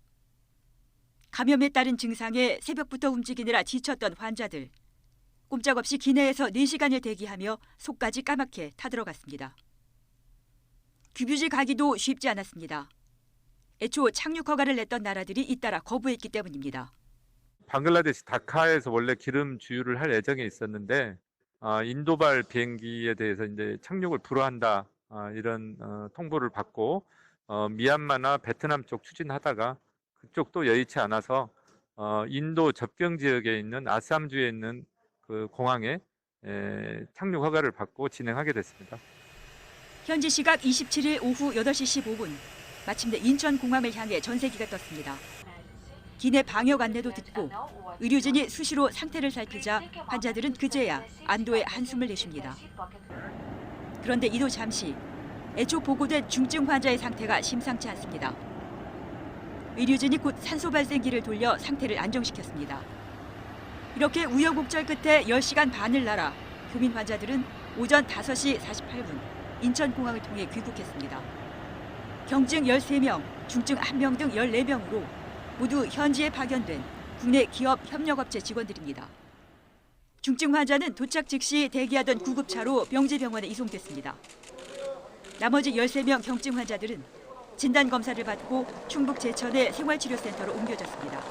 감염에 따른 증상에 새벽부터 움직이느라 지쳤던 환자들. 꼼짝없이 기내에서 4시간을 대기하며 속까지 까맣게 타들어갔습니다. 급유지 가기도 쉽지 않았습니다. 애초 착륙 허가를 냈던 나라들이 잇따라 거부했기 때문입니다. 방글라데시 다카에서 원래 기름 주유를 할 예정에 있었는데 인도발 비행기에 대해서 이제 착륙을 불허한다 이런 통보를 받고 미얀마나 베트남 쪽 추진하다가 그쪽도 여의치 않아서 인도 접경 지역에 있는 아삼주에 있는 그 공항에 착륙 허가를 받고 진행하게 됐습니다. 현지 시각 27일 오후 8시 15분 마침내 인천공항을 향해 전세기가 떴습니다. 기내 방역 안내도 듣고 의료진이 수시로 상태를 살피자 환자들은 그제야 안도의 한숨을 내쉽니다. 그런데 이도 잠시 애초 보고된 중증 환자의 상태가 심상치 않습니다. 의료진이 곧 산소 발생기를 돌려 상태를 안정시켰습니다. 이렇게 우여곡절 끝에 10시간 반을 날아 교민 환자들은 오전 5시 48분 인천공항을 통해 귀국했습니다. 경증 13명, 중증 1명 등 14명으로 모두 현지에 파견된 국내 기업 협력업체 직원들입니다. 중증 환자는 도착 즉시 대기하던 구급차로 명지병원에 이송됐습니다. 나머지 13명 경증 환자들은 진단검사를 받고 충북 제천의 생활치료센터로 옮겨졌습니다.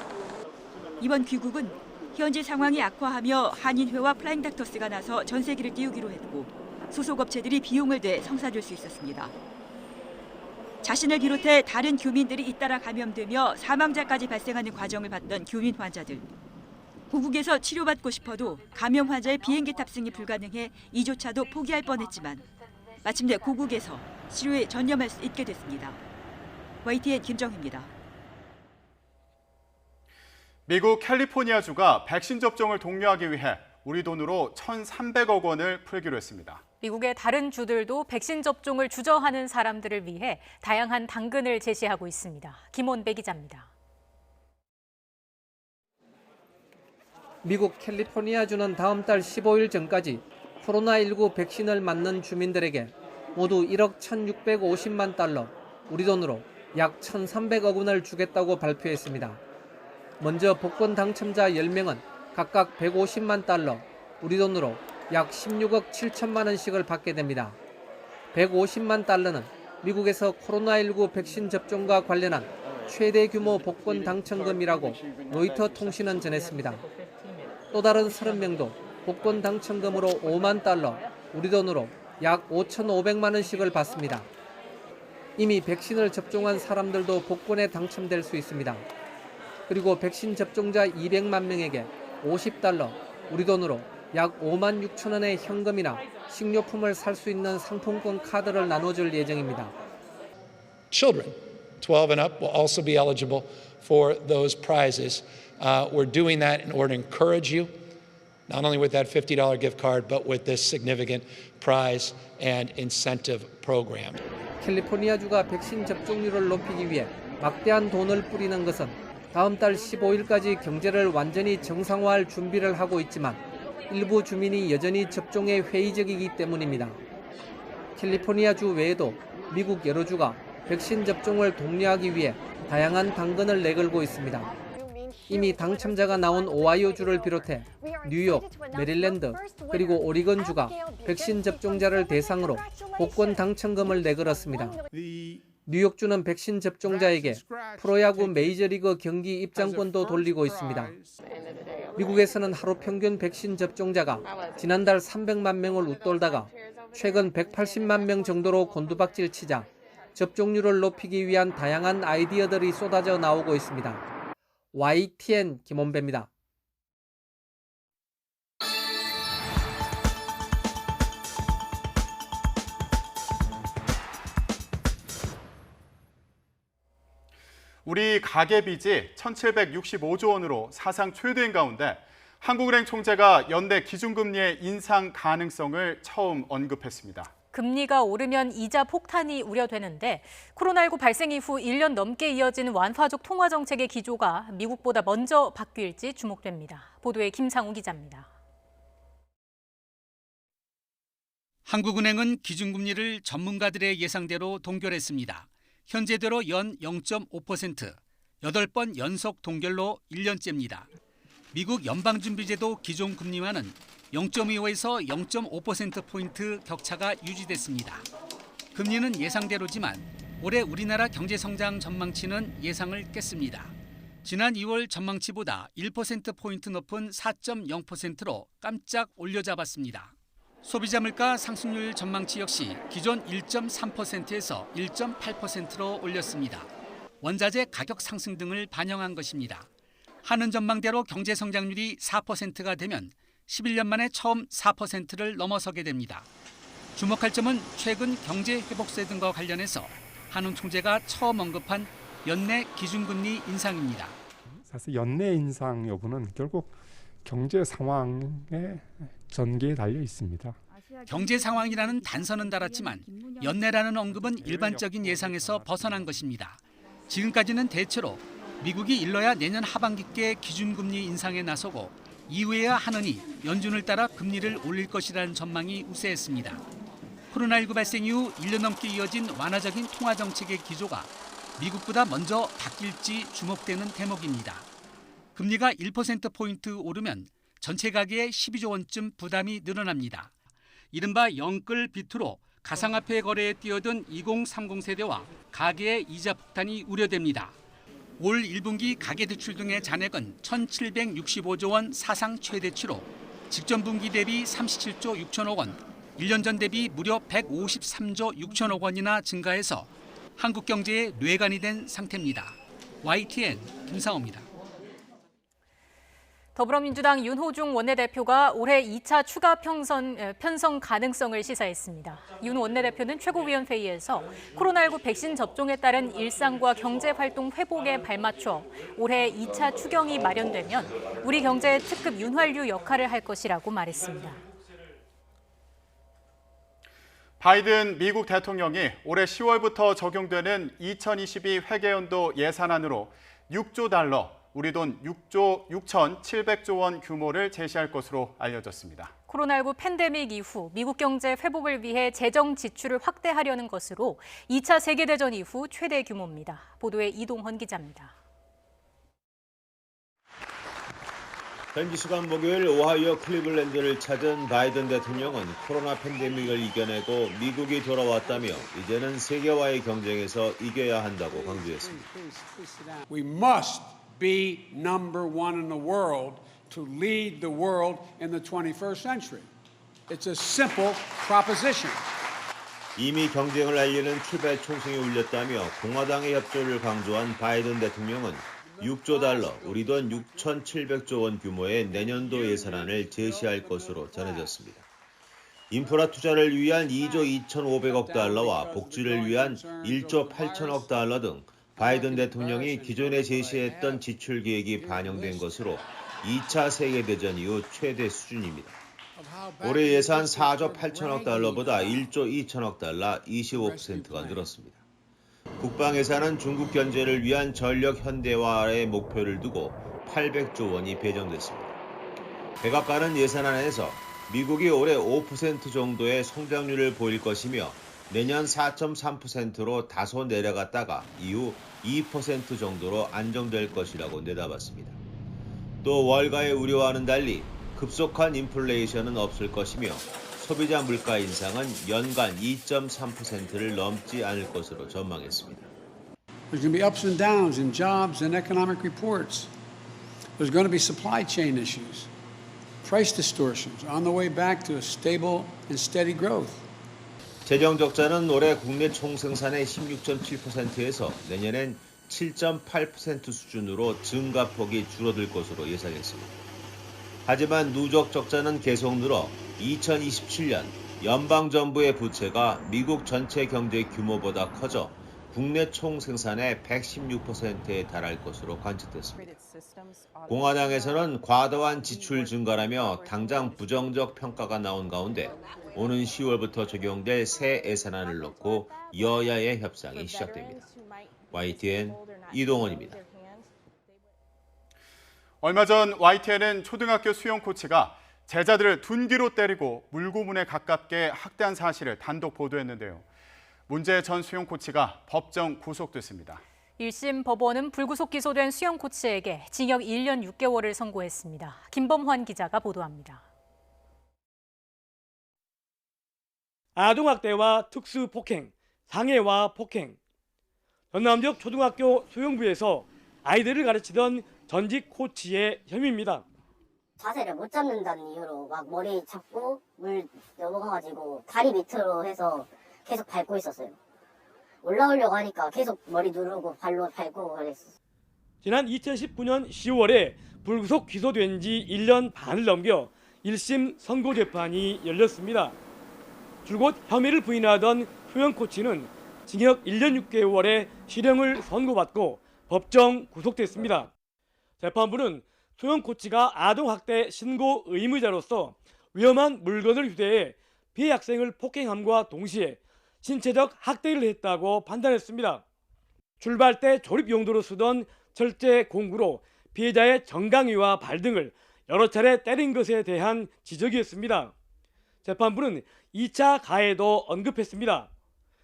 이번 귀국은 현지 상황이 악화하며 한인회와 플라잉닥터스가 나서 전세기를 띄우기로 했고 소속업체들이 비용을 대 성사될 수 있었습니다. 자신을 비롯해 다른 교민들이 잇따라 감염되며 사망자까지 발생하는 과정을 봤던 교민 환자들. 고국에서 치료받고 싶어도 감염 환자의 비행기 탑승이 불가능해 이조차도 포기할 뻔했지만 마침내 고국에서 치료에 전념할 수 있게 됐습니다. YTN 김정희입니다. 미국 캘리포니아주가 백신 접종을 독려하기 위해 우리 돈으로 1,300억 원을 풀기로 했습니다. 미국의 다른 주들도 백신 접종을 주저하는 사람들을 위해 다양한 당근을 제시하고 있습니다. 김원배 기자입니다. 미국 캘리포니아주는 다음 달 15일 전까지 코로나19 백신을 맞는 주민들에게 모두 1억 1,650만 달러, 우리 돈으로 약 1,300억 원을 주겠다고 발표했습니다. 먼저 복권 당첨자 10명은 각각 150만 달러, 우리 돈으로 약 16억 7천만 원씩을 받게 됩니다. 150만 달러는 미국에서 코로나19 백신 접종과 관련한 최대 규모 복권 당첨금이라고 로이터 통신은 전했습니다. 또 다른 30명도 복권 당첨금으로 5만 달러, 우리 돈으로 약 5,500만 원씩을 받습니다. 이미 백신을 접종한 사람들도 복권에 당첨될 수 있습니다. 그리고 백신 접종자 200만 명에게 50달러, 우리 돈으로 약 5만 6천 원의 현금이나 식료품을 살 수 있는 상품권 카드를 나눠줄 예정입니다. Children 12 and up will also be eligible for those prizes. We're doing that in order to encourage you, not only with that $50 gift card, but with this significant prize and incentive program. 캘리포니아주가 백신 접종률을 높이기 위해 막대한 돈을 뿌리는 것은 다음 달 15일까지 경제를 완전히 정상화할 준비를 하고 있지만 일부 주민이 여전히 접종에 회의적이기 때문입니다. 캘리포니아주 외에도 미국 여러 주가 백신 접종을 독려하기 위해 다양한 당근을 내걸고 있습니다. 이미 당첨자가 나온 오하이오주를 비롯해 뉴욕, 메릴랜드, 그리고 오리건주가 백신 접종자를 대상으로 복권 당첨금을 내걸었습니다. 뉴욕주는 백신 접종자에게 프로야구 메이저리그 경기 입장권도 돌리고 있습니다. 미국에서는 하루 평균 백신 접종자가 지난달 300만 명을 웃돌다가 최근 180만 명 정도로 곤두박질 치자 접종률을 높이기 위한 다양한 아이디어들이 쏟아져 나오고 있습니다. YTN 김원배입니다. 우리 가계빚이 1,765조 원으로 사상 최대인 가운데 한국은행 총재가 연내 기준금리의 인상 가능성을 처음 언급했습니다. 금리가 오르면 이자 폭탄이 우려되는데 코로나19 발생 이후 1년 넘게 이어진 완화적 통화 정책의 기조가 미국보다 먼저 바뀔지 주목됩니다. 보도에 김상우 기자입니다. 한국은행은 기준금리를 전문가들의 예상대로 동결했습니다. 현재대로 연 0.5%, 8번 연속 동결로 1년째입니다. 미국 연방준비제도 기존금리와는 0.25에서 0.5%포인트 격차가 유지됐습니다. 금리는 예상대로지만 올해 우리나라 경제성장 전망치는 예상을 깼습니다. 지난 2월 전망치보다 1%포인트 높은 4.0%로 깜짝 올려잡았습니다. 소비자 물가 상승률 전망치 역시 기존 1.3%에서 1.8%로 올렸습니다. 원자재 가격 상승 등을 반영한 것입니다. 한은 전망대로 경제 성장률이 4%가 되면 11년 만에 처음 4%를 넘어서게 됩니다. 주목할 점은 최근 경제 회복세 등과 관련해서 한은 총재가 처음 언급한 연내 기준금리 인상입니다. 사실 연내 인상 여부는 결국 경제 상황의 전개에 달려 있습니다. 경제 상황이라는 단서는 달았지만 연내라는 언급은 일반적인 예상에서 벗어난 것입니다. 지금까지는 대체로 미국이 일러야 내년 하반기께 기준금리 인상에 나서고 이후에야 하느니 연준을 따라 금리를 올릴 것이라는 전망이 우세했습니다. 코로나19 발생 이후 1년 넘게 이어진 완화적인 통화 정책의 기조가 미국보다 먼저 바뀔지 주목되는 대목입니다. 금리가 1%포인트 오르면 전체 가계에 12조 원쯤 부담이 늘어납니다. 이른바 영끌 비트로 가상화폐 거래에 뛰어든 2030 세대와 가계의 이자 폭탄이 우려됩니다. 올 1분기 가계대출 등의 잔액은 1,765조 원 사상 최대치로 직전 분기 대비 37조 6천억 원, 1년 전 대비 무려 153조 6천억 원이나 증가해서 한국 경제의 뇌관이 된 상태입니다. YTN 김상호입니다. 더불어민주당 윤호중 원내대표가 올해 2차 추가 편성 가능성을 시사했습니다. 윤 원내대표는 최고위원회의에서 코로나19 백신 접종에 따른 일상과 경제활동 회복에 발맞춰 올해 2차 추경이 마련되면 우리 경제의 특급 윤활유 역할을 할 것이라고 말했습니다. 바이든 미국 대통령이 올해 10월부터 적용되는 2022 회계연도 예산안으로 6조 달러, 우리 돈 6조 6,700조 원 규모를 제시할 것으로 알려졌습니다. 코로나19 팬데믹 이후 미국 경제 회복을 위해 재정 지출을 확대하려는 것으로 2차 세계대전 이후 최대 규모입니다. 보도에 이동헌 기자입니다. 현지 시간 목요일 오하이오 클리블랜드를 찾은 바이든 대통령은 코로나 팬데믹을 이겨내고 미국이 돌아왔다며 이제는 세계와의 경쟁에서 이겨야 한다고 강조했습니다. We must be number one in the world to lead the world in the 21st century. It's a simple proposition. 이미 경쟁을 알리는 큐베 총성이 울렸다며 공화당의 협조를 강조한 바이든 대통령은 6조 달러, 우리 돈 6,700조 원 규모의 내년도 예산안을 제시할 것으로 전해졌습니다. 인프라 투자를 위한 2조 2,500억 달러와 복지를 위한 1조 8천억 달러 등 바이든 대통령이 기존에 제시했던 지출 계획이 반영된 것으로 2차 세계대전 이후 최대 수준입니다. 올해 예산 4조 8천억 달러보다 1조 2천억 달러 25%가 늘었습니다. 국방 예산은 중국 견제를 위한 전력 현대화의 목표를 두고 800조 원이 배정됐습니다. 백악관은 예산안에서 미국이 올해 5% 정도의 성장률을 보일 것이며 내년 4.3%로 다소 내려갔다가 이후 2% 정도로 안정될 것이라고 내다봤습니다. 또 월가의 우려와는 달리 급속한 인플레이션은 없을 것이며 소비자 물가 인상은 연간 2.3%를 넘지 않을 것으로 전망했습니다. There's going to be ups and downs in jobs and economic reports. There's going to be supply chain issues, price distortions on the way back to a stable and steady growth. 재정 적자는 올해 국내 총생산의 16.7%에서 내년엔 7.8% 수준으로 증가폭이 줄어들 것으로 예상했습니다. 하지만 누적 적자는 계속 늘어 2027년 연방정부의 부채가 미국 전체 경제 규모보다 커져 국내 총생산의 116%에 달할 것으로 관측됐습니다. 공화당에서는 과도한 지출 증가라며 당장 부정적 평가가 나온 가운데 오는 10월부터 적용될 새 예산안을 놓고 여야의 협상이 시작됩니다. YTN 이동원입니다. 얼마 전 YTN은 초등학교 수영 코치가 제자들을 둔기로 때리고 물고문에 가깝게 학대한 사실을 단독 보도했는데요. 문제 전 수영 코치가 법정 구속됐습니다. 1심 법원은 불구속 기소된 수영 코치에게 징역 1년 6개월을 선고했습니다. 김범환 기자가 보도합니다. 아동학대와 특수폭행, 상해와 폭행. 전남 지역 초등학교 수영부에서 아이들을 가르치던 전직 코치의 혐의입니다. 자세를 못 잡는다는 이유로 막 머리 잡고 물 넘어가가지고 다리 밑으로 해서 계속 밟고 있었어요. 올라오려고 하니까 계속 머리 누르고 발로 밟고 그랬어요. 지난 2019년 10월에 불구속 기소된 지 1년 반을 넘겨 1심 선고 재판이 열렸습니다. 줄곧 혐의를 부인하던 수영 코치는 징역 1년 6개월의 실형을 선고받고 법정 구속됐습니다. 재판부는 수영 코치가 아동학대 신고 의무자로서 위험한 물건을 휴대해 피해 학생을 폭행함과 동시에 신체적 학대를 했다고 판단했습니다. 출발 때 조립 용도로 쓰던 철제 공구로 피해자의 정강이와 발 등을 여러 차례 때린 것에 대한 지적이었습니다. 재판부는 2차 가해도 언급했습니다.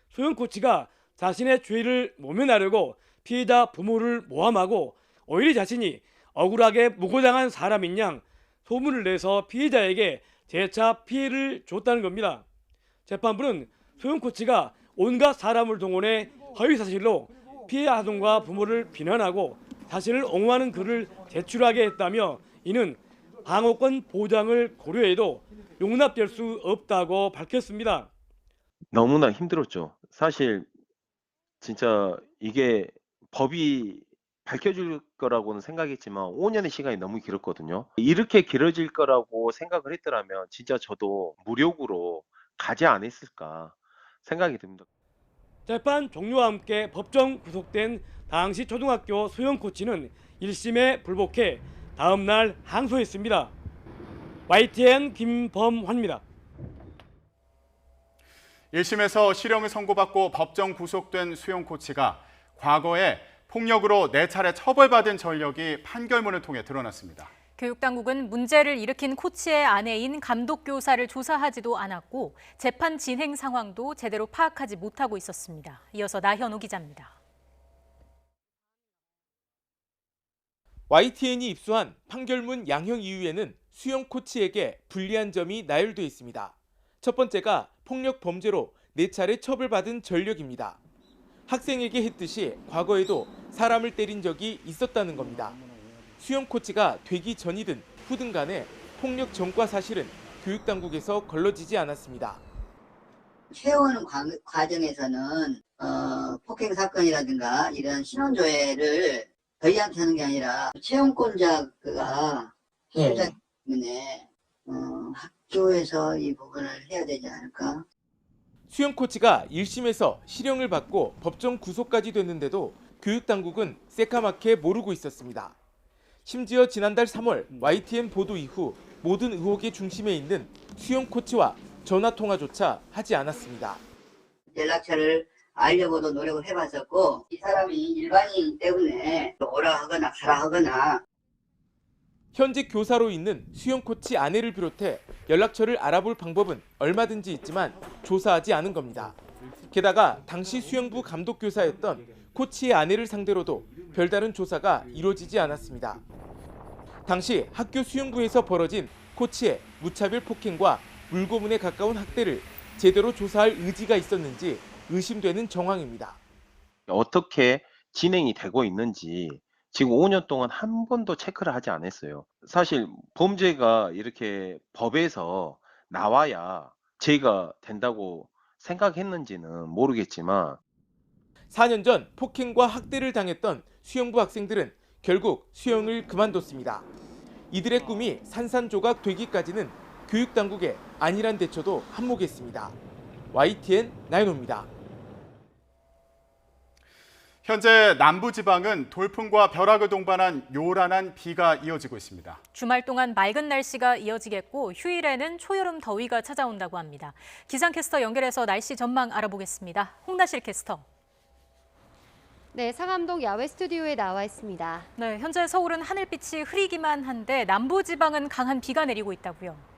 수영 코치가 자신의 죄를 모면하려고 피해자 부모를 모함하고 오히려 자신이 억울하게 무고당한 사람인 양 소문을 내서 피해자에게 재차 피해를 줬다는 겁니다. 재판부는 수영 코치가 온갖 사람을 동원해 허위사실로 피해 아동과 부모를 비난하고 자신을 옹호하는 글을 제출하게 했다며 이는 방어권 보장을 고려해도 용납될 수 없다고 밝혔습니다. 너무나 힘들었죠. 사실 진짜 이게 법이 밝혀질 거라고는 생각했지만 5년의 시간이 너무 길었거든요. 이렇게 길어질 거라고 생각을 했더라면 진짜 저도 무력으로 가지 않았을까 생각이 듭니다. 재판 종료와 함께 법정 구속된 당시 초등학교 수영 코치는 1심에 불복해 다음 날 항소했습니다. YTN 김범환입니다. 1심에서 실형을 선고받고 법정 구속된 수영 코치가 과거에 폭력으로 4차례 처벌받은 전력이 판결문을 통해 드러났습니다. 교육당국은 문제를 일으킨 코치의 아내인 감독교사를 조사하지도 않았고 재판 진행 상황도 제대로 파악하지 못하고 있었습니다. 이어서 나현우 기자입니다. YTN이 입수한 판결문 양형 이유에는 수영 코치에게 불리한 점이 나열돼 있습니다. 첫 번째가 폭력 범죄로 4차례 처벌받은 전력입니다. 학생에게 했듯이 과거에도 사람을 때린 적이 있었다는 겁니다. 수영 코치가 되기 전이든 후든 간에 폭력 전과 사실은 교육당국에서 걸러지지 않았습니다. 채용하는 과정에서는 폭행 사건이라든가 이런 신원조회를 저희한테 하는 게 아니라 채용권자가 소유자 때문에 학교에서 이 부분을 해야 되지 않을까? 수영 코치가 1심에서 실형을 받고 법정 구속까지 됐는데도 교육당국은 새까맣게 모르고 있었습니다. 심지어 지난달 3월 YTN 보도 이후 모든 의혹의 중심에 있는 수영 코치와 전화통화조차 하지 않았습니다. 연락처를 알려고도 노력을 해봤었고, 이 사람이 일반인 때문에 오라 하거나 가라 하거나. 현직 교사로 있는 수영 코치 아내를 비롯해 연락처를 알아볼 방법은 얼마든지 있지만 조사하지 않은 겁니다. 게다가 당시 수영부 감독 교사였던 코치의 아내를 상대로도 별다른 조사가 이루어지지 않았습니다. 당시 학교 수영부에서 벌어진 코치의 무차별 폭행과 물고문에 가까운 학대를 제대로 조사할 의지가 있었는지 의심되는 정황입니다. 어떻게 진행이 되고 있는지 지금 5년 동안 한 번도 체크를 하지 않았어요. 사실 범죄가 이렇게 법에서 나와야 죄가 된다고 생각했는지는 모르겠지만 4년 전 폭행과 학대를 당했던 수영부 학생들은 결국 수영을 그만뒀습니다. 이들의 꿈이 산산조각 되기까지는 교육당국의 안일한 대처도 한몫했습니다. YTN 나인호입니다. 현재 남부지방은 돌풍과 벼락을 동반한 요란한 비가 이어지고 있습니다. 주말 동안 맑은 날씨가 이어지겠고 휴일에는 초여름 더위가 찾아온다고 합니다. 기상캐스터 연결해서 날씨 전망 알아보겠습니다. 홍나실 캐스터. 네, 상암동 야외 스튜디오에 나와 있습니다. 네, 현재 서울은 하늘빛이 흐리기만 한데 남부지방은 강한 비가 내리고 있다고요.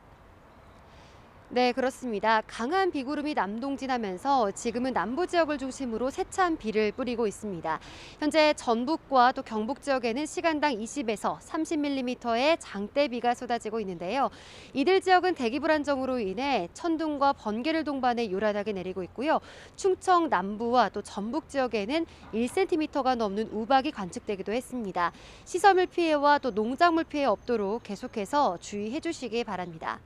네, 그렇습니다. 강한 비구름이 남동진하면서 지금은 남부 지역을 중심으로 세찬 비를 뿌리고 있습니다. 현재 전북과 또 경북 지역에는 시간당 20에서 30mm의 장대비가 쏟아지고 있는데요. 이들 지역은 대기 불안정으로 인해 천둥과 번개를 동반해 요란하게 내리고 있고요. 충청 남부와 또 전북 지역에는 1cm가 넘는 우박이 관측되기도 했습니다. 시설물 피해와 또 농작물 피해 없도록 계속해서 주의해 주시기 바랍니다.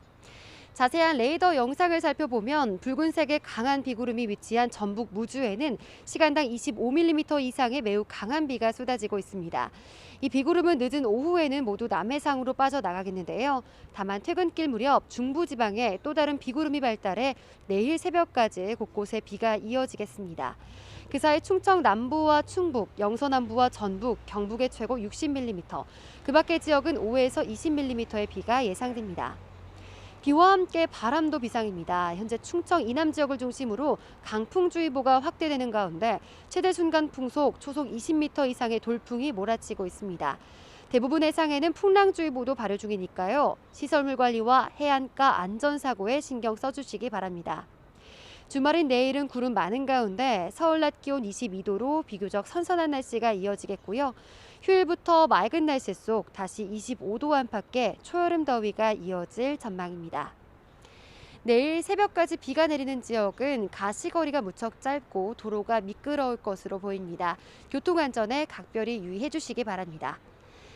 자세한 레이더 영상을 살펴보면 붉은색의 강한 비구름이 위치한 전북 무주에는 시간당 25mm 이상의 매우 강한 비가 쏟아지고 있습니다. 이 비구름은 늦은 오후에는 모두 남해상으로 빠져나가겠는데요. 다만 퇴근길 무렵 중부지방에 또 다른 비구름이 발달해 내일 새벽까지 곳곳에 비가 이어지겠습니다. 그 사이 충청 남부와 충북, 영서남부와 전북, 경북의 최고 60mm, 그 밖의 지역은 5에서 20mm의 비가 예상됩니다. 비와 함께 바람도 비상입니다. 현재 충청 이남 지역을 중심으로 강풍주의보가 확대되는 가운데 최대 순간 풍속 초속 20m 이상의 돌풍이 몰아치고 있습니다. 대부분 해상에는 풍랑주의보도 발효 중이니까요. 시설물 관리와 해안가 안전사고에 신경 써주시기 바랍니다. 주말인 내일은 구름 많은 가운데 서울 낮 기온 22도로 비교적 선선한 날씨가 이어지겠고요. 휴일부터 맑은 날씨 속 다시 25도 안팎의 초여름 더위가 이어질 전망입니다. 내일 새벽까지 비가 내리는 지역은 가시거리가 무척 짧고 도로가 미끄러울 것으로 보입니다. 교통안전에 각별히 유의해 주시기 바랍니다.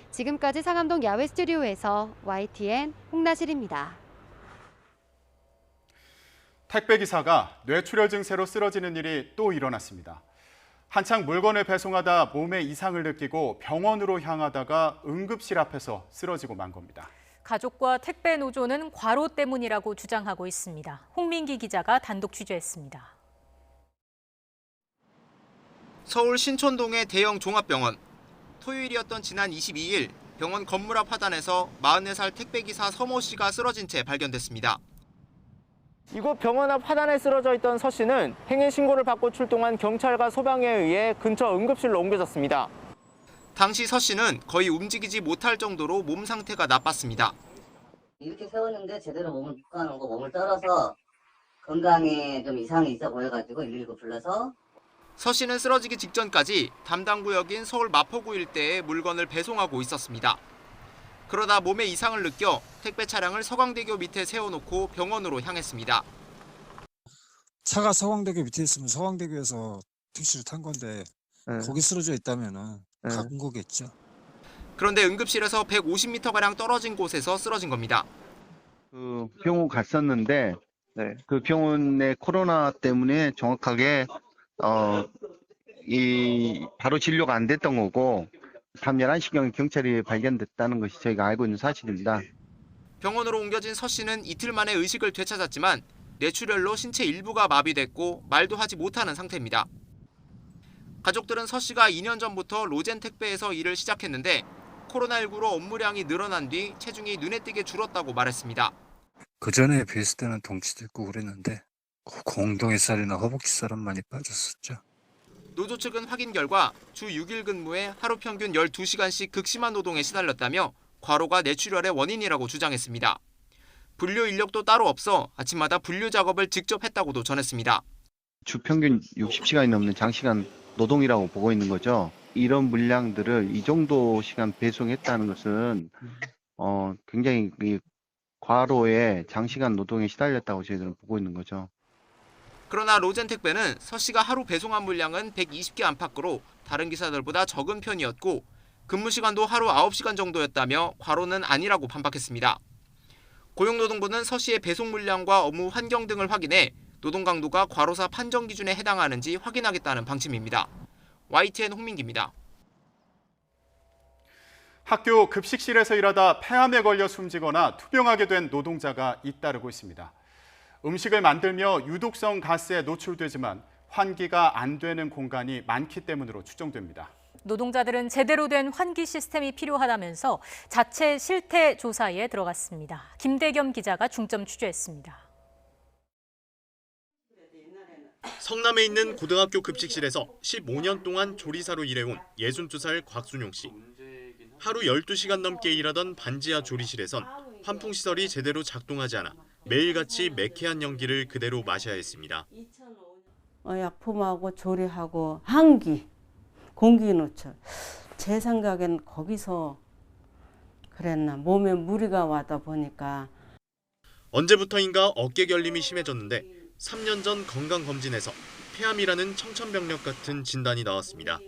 지금까지 상암동 야외 스튜디오에서 YTN 홍나실입니다. 택배기사가 뇌출혈 증세로 쓰러지는 일이 또 일어났습니다. 한창 물건을 배송하다 몸에 이상을 느끼고 병원으로 향하다가 응급실 앞에서 쓰러지고 만 겁니다. 가족과 택배 노조는 과로 때문이라고 주장하고 있습니다. 홍민기 기자가 단독 취재했습니다. 서울 신촌동의 대형 종합병원. 토요일이었던 지난 22일 병원 건물 앞 화단에서 44살 택배기사 서모 씨가 쓰러진 채 발견됐습니다. 이곳 병원 앞 화단에 쓰러져 있던 서 씨는 행인 신고를 받고 출동한 경찰과 소방에 의해 근처 응급실로 옮겨졌습니다. 당시 서 씨는 거의 움직이지 못할 정도로 몸 상태가 나빴습니다. 이렇게 세웠는데 제대로 몸을 못 가는거 몸을 떨어서 건강에 좀 이상이 있어 보여가지고 119 불러서. 서 씨는 쓰러지기 직전까지 담당 구역인 서울 마포구 일대에 물건을 배송하고 있었습니다. 그러다 몸에 이상을 느껴 택배 차량을 서강대교 밑에 세워놓고 병원으로 향했습니다. 차가 서강대교 밑에 있으면 서강대교에서 택시를 탄 건데 거기 쓰러져 있다면은 가본 거겠죠. 그런데 응급실에서 150m가량 떨어진 곳에서 쓰러진 겁니다. 그 병원 갔었는데 그 병원에 코로나 때문에 정확하게 바로 진료가 안 됐던 거고 밤 11시경에 경찰이 발견됐다는 것이 저희가 알고 있는 사실입니다. 병원으로 옮겨진 서 씨는 이틀 만에 의식을 되찾았지만 뇌출혈로 신체 일부가 마비됐고 말도 하지 못하는 상태입니다. 가족들은 서 씨가 2년 전부터 로젠 택배에서 일을 시작했는데 코로나19로 업무량이 늘어난 뒤 체중이 눈에 띄게 줄었다고 말했습니다. 그전에 비했을 때는 덩치도 있고 그랬는데 공동의 살이나 허벅지 살은 많이 빠졌었죠. 노조 측은 확인 결과 주 6일 근무에 하루 평균 12시간씩 극심한 노동에 시달렸다며 과로가 뇌출혈의 원인이라고 주장했습니다. 분류 인력도 따로 없어 아침마다 분류 작업을 직접 했다고도 전했습니다. 주 평균 60시간이 넘는 장시간 노동이라고 보고 있는 거죠. 이런 물량들을 이 정도 시간 배송했다는 것은 굉장히 과로에 장시간 노동에 시달렸다고 저희들은 보고 있는 거죠. 그러나 로젠 택배는 서 씨가 하루 배송한 물량은 120개 안팎으로 다른 기사들보다 적은 편이었고 근무 시간도 하루 9시간 정도였다며 과로는 아니라고 반박했습니다. 고용노동부는 서 씨의 배송 물량과 업무 환경 등을 확인해 노동 강도가 과로사 판정 기준에 해당하는지 확인하겠다는 방침입니다. YTN 홍민기입니다. 학교 급식실에서 일하다 폐암에 걸려 숨지거나 투병하게 된 노동자가 잇따르고 있습니다. 음식을 만들며 유독성 가스에 노출되지만 환기가 안 되는 공간이 많기 때문으로 추정됩니다. 노동자들은 제대로 된 환기 시스템이 필요하다면서 자체 실태 조사에 들어갔습니다. 김대겸 기자가 중점 취재했습니다. 성남에 있는 고등학교 급식실에서 15년 동안 조리사로 일해온 62살 곽순용 씨. 하루 12시간 넘게 일하던 반지하 조리실에선 환풍시설이 제대로 작동하지 않아 매일같이 매캐한 연기를 그대로 마셔야 했습니다. 약품하고 조리하고 한기, 공기 노출. 제 생각엔 거기서 그랬나. 몸에 무리가 와다 보니까. 언제부터인가 어깨 결림이 심해졌는데 3년 전 건강검진에서 폐암이라는 청천벽력 같은 진단이 나왔습니다.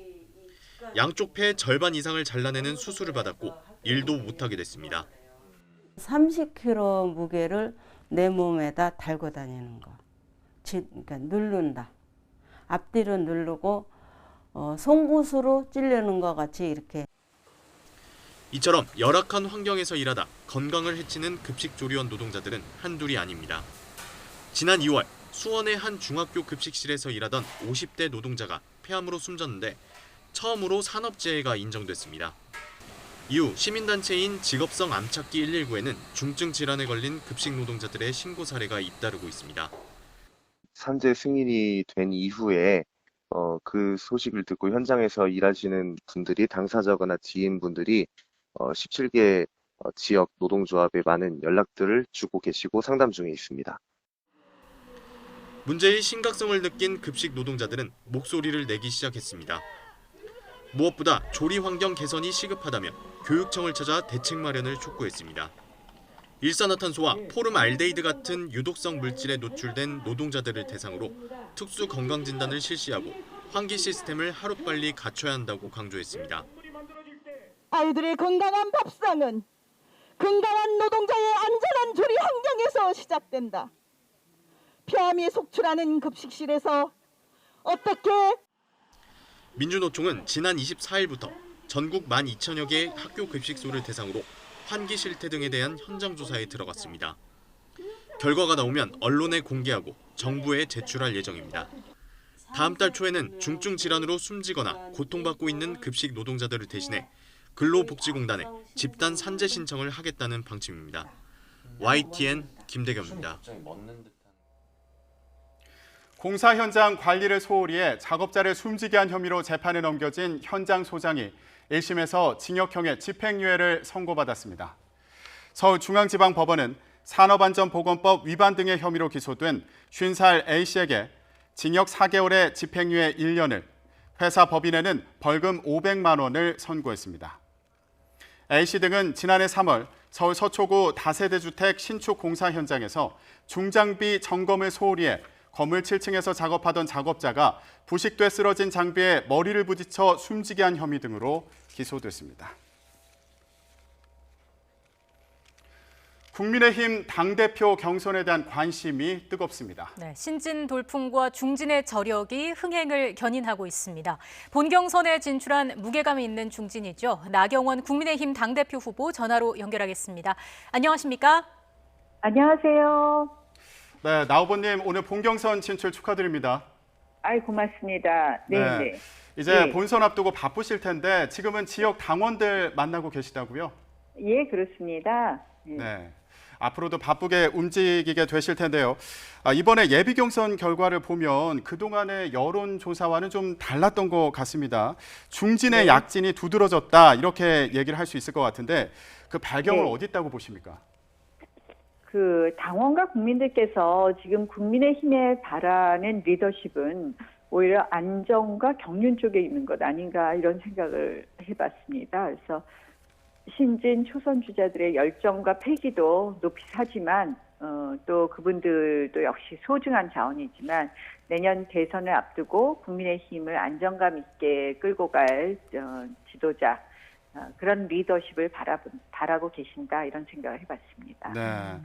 양쪽 폐 절반 이상을 잘라내는 수술을 받았고 일도 못하게 됐습니다. 30kg 무게를 내 몸에다 달고 다니는 거. 그러니까 누른다. 앞뒤로 누르고 송곳으로 찌르는 것 같이 이렇게. 이처럼 열악한 환경에서 일하다 건강을 해치는 급식조리원 노동자들은 한둘이 아닙니다. 지난 2월 수원의 한 중학교 급식실에서 일하던 50대 노동자가 폐암으로 숨졌는데 처음으로 산업재해가 인정됐습니다. 이후 시민단체인 직업성 암찾기 119에는 중증 질환에 걸린 급식 노동자들의 신고 사례가 잇따르고 있습니다. 산재 승인이 된 이후에 그 소식을 듣고 현장에서 일하시는 분들이 당사자거나 지인분들이 17개 지역 노동조합에 많은 연락들을 주고 계시고 상담 중에 있습니다. 문제의 심각성을 느낀 급식 노동자들은 목소리를 내기 시작했습니다. 무엇보다 조리 환경 개선이 시급하다며 교육청을 찾아 대책 마련을 촉구했습니다. 일산화탄소와 포름알데히드 같은 유독성 물질에 노출된 노동자들을 대상으로 특수 건강진단을 실시하고 환기 시스템을 하루빨리 갖춰야 한다고 강조했습니다. 아이들의 건강한 밥상은 건강한 노동자의 안전한 조리 환경에서 시작된다. 폐암이 속출하는 급식실에서 어떻게? 민주노총은 지난 24일부터 전국 12,000여 개의 학교 급식소를 대상으로 환기 실태 등에 대한 현장 조사에 들어갔습니다. 결과가 나오면 언론에 공개하고 정부에 제출할 예정입니다. 다음 달 초에는 중증 질환으로 숨지거나 고통받고 있는 급식 노동자들을 대신해 근로복지공단에 집단 산재 신청을 하겠다는 방침입니다. YTN 김대겸입니다. 공사 현장 관리를 소홀히 해 작업자를 숨지게 한 혐의로 재판에 넘겨진 현장 소장이 1심에서 징역형의 집행유예를 선고받았습니다. 서울중앙지방법원은 산업안전보건법 위반 등의 혐의로 기소된 50살 A씨에게 징역 4개월의 집행유예 1년을, 회사 법인에는 벌금 500만 원을 선고했습니다. A씨 등은 지난해 3월 서울 서초구 다세대 주택 신축 공사 현장에서 중장비 점검을 소홀히 해 건물 7층에서 작업하던 작업자가 부식돼 쓰러진 장비에 머리를 부딪혀 숨지게 한 혐의 등으로 기소됐습니다. 국민의힘 당대표 경선에 대한 관심이 뜨겁습니다. 네, 신진 돌풍과 중진의 저력이 흥행을 견인하고 있습니다. 본경선에 진출한 무게감이 있는 중진이죠. 나경원 국민의힘 당대표 후보 전화로 연결하겠습니다. 안녕하십니까? 안녕하세요. 네, 나 후보님 오늘 본경선 진출 축하드립니다. 아이, 고맙습니다. 네. 이제 네. 본선 앞두고 바쁘실 텐데 지금은 지역 당원들 만나고 계시다고요? 예, 그렇습니다. 네. 앞으로도 바쁘게 움직이게 되실 텐데요. 이번에 예비 경선 결과를 보면 그동안의 여론조사와는 좀 달랐던 것 같습니다. 중진의 네. 약진이 두드러졌다 이렇게 얘기를 할 수 있을 것 같은데 그 발경을 네. 어디 있다고 보십니까? 그 당원과 국민들께서 지금 국민의힘에 바라는 리더십은 오히려 안정과 경륜 쪽에 있는 것 아닌가 이런 생각을 해봤습니다. 그래서 신진 초선 주자들의 열정과 패기도 높이 사지만 또 그분들도 역시 소중한 자원이지만 내년 대선을 앞두고 국민의힘을 안정감 있게 끌고 갈 지도자 그런 리더십을 바라고 계신다 이런 생각을 해봤습니다. 네,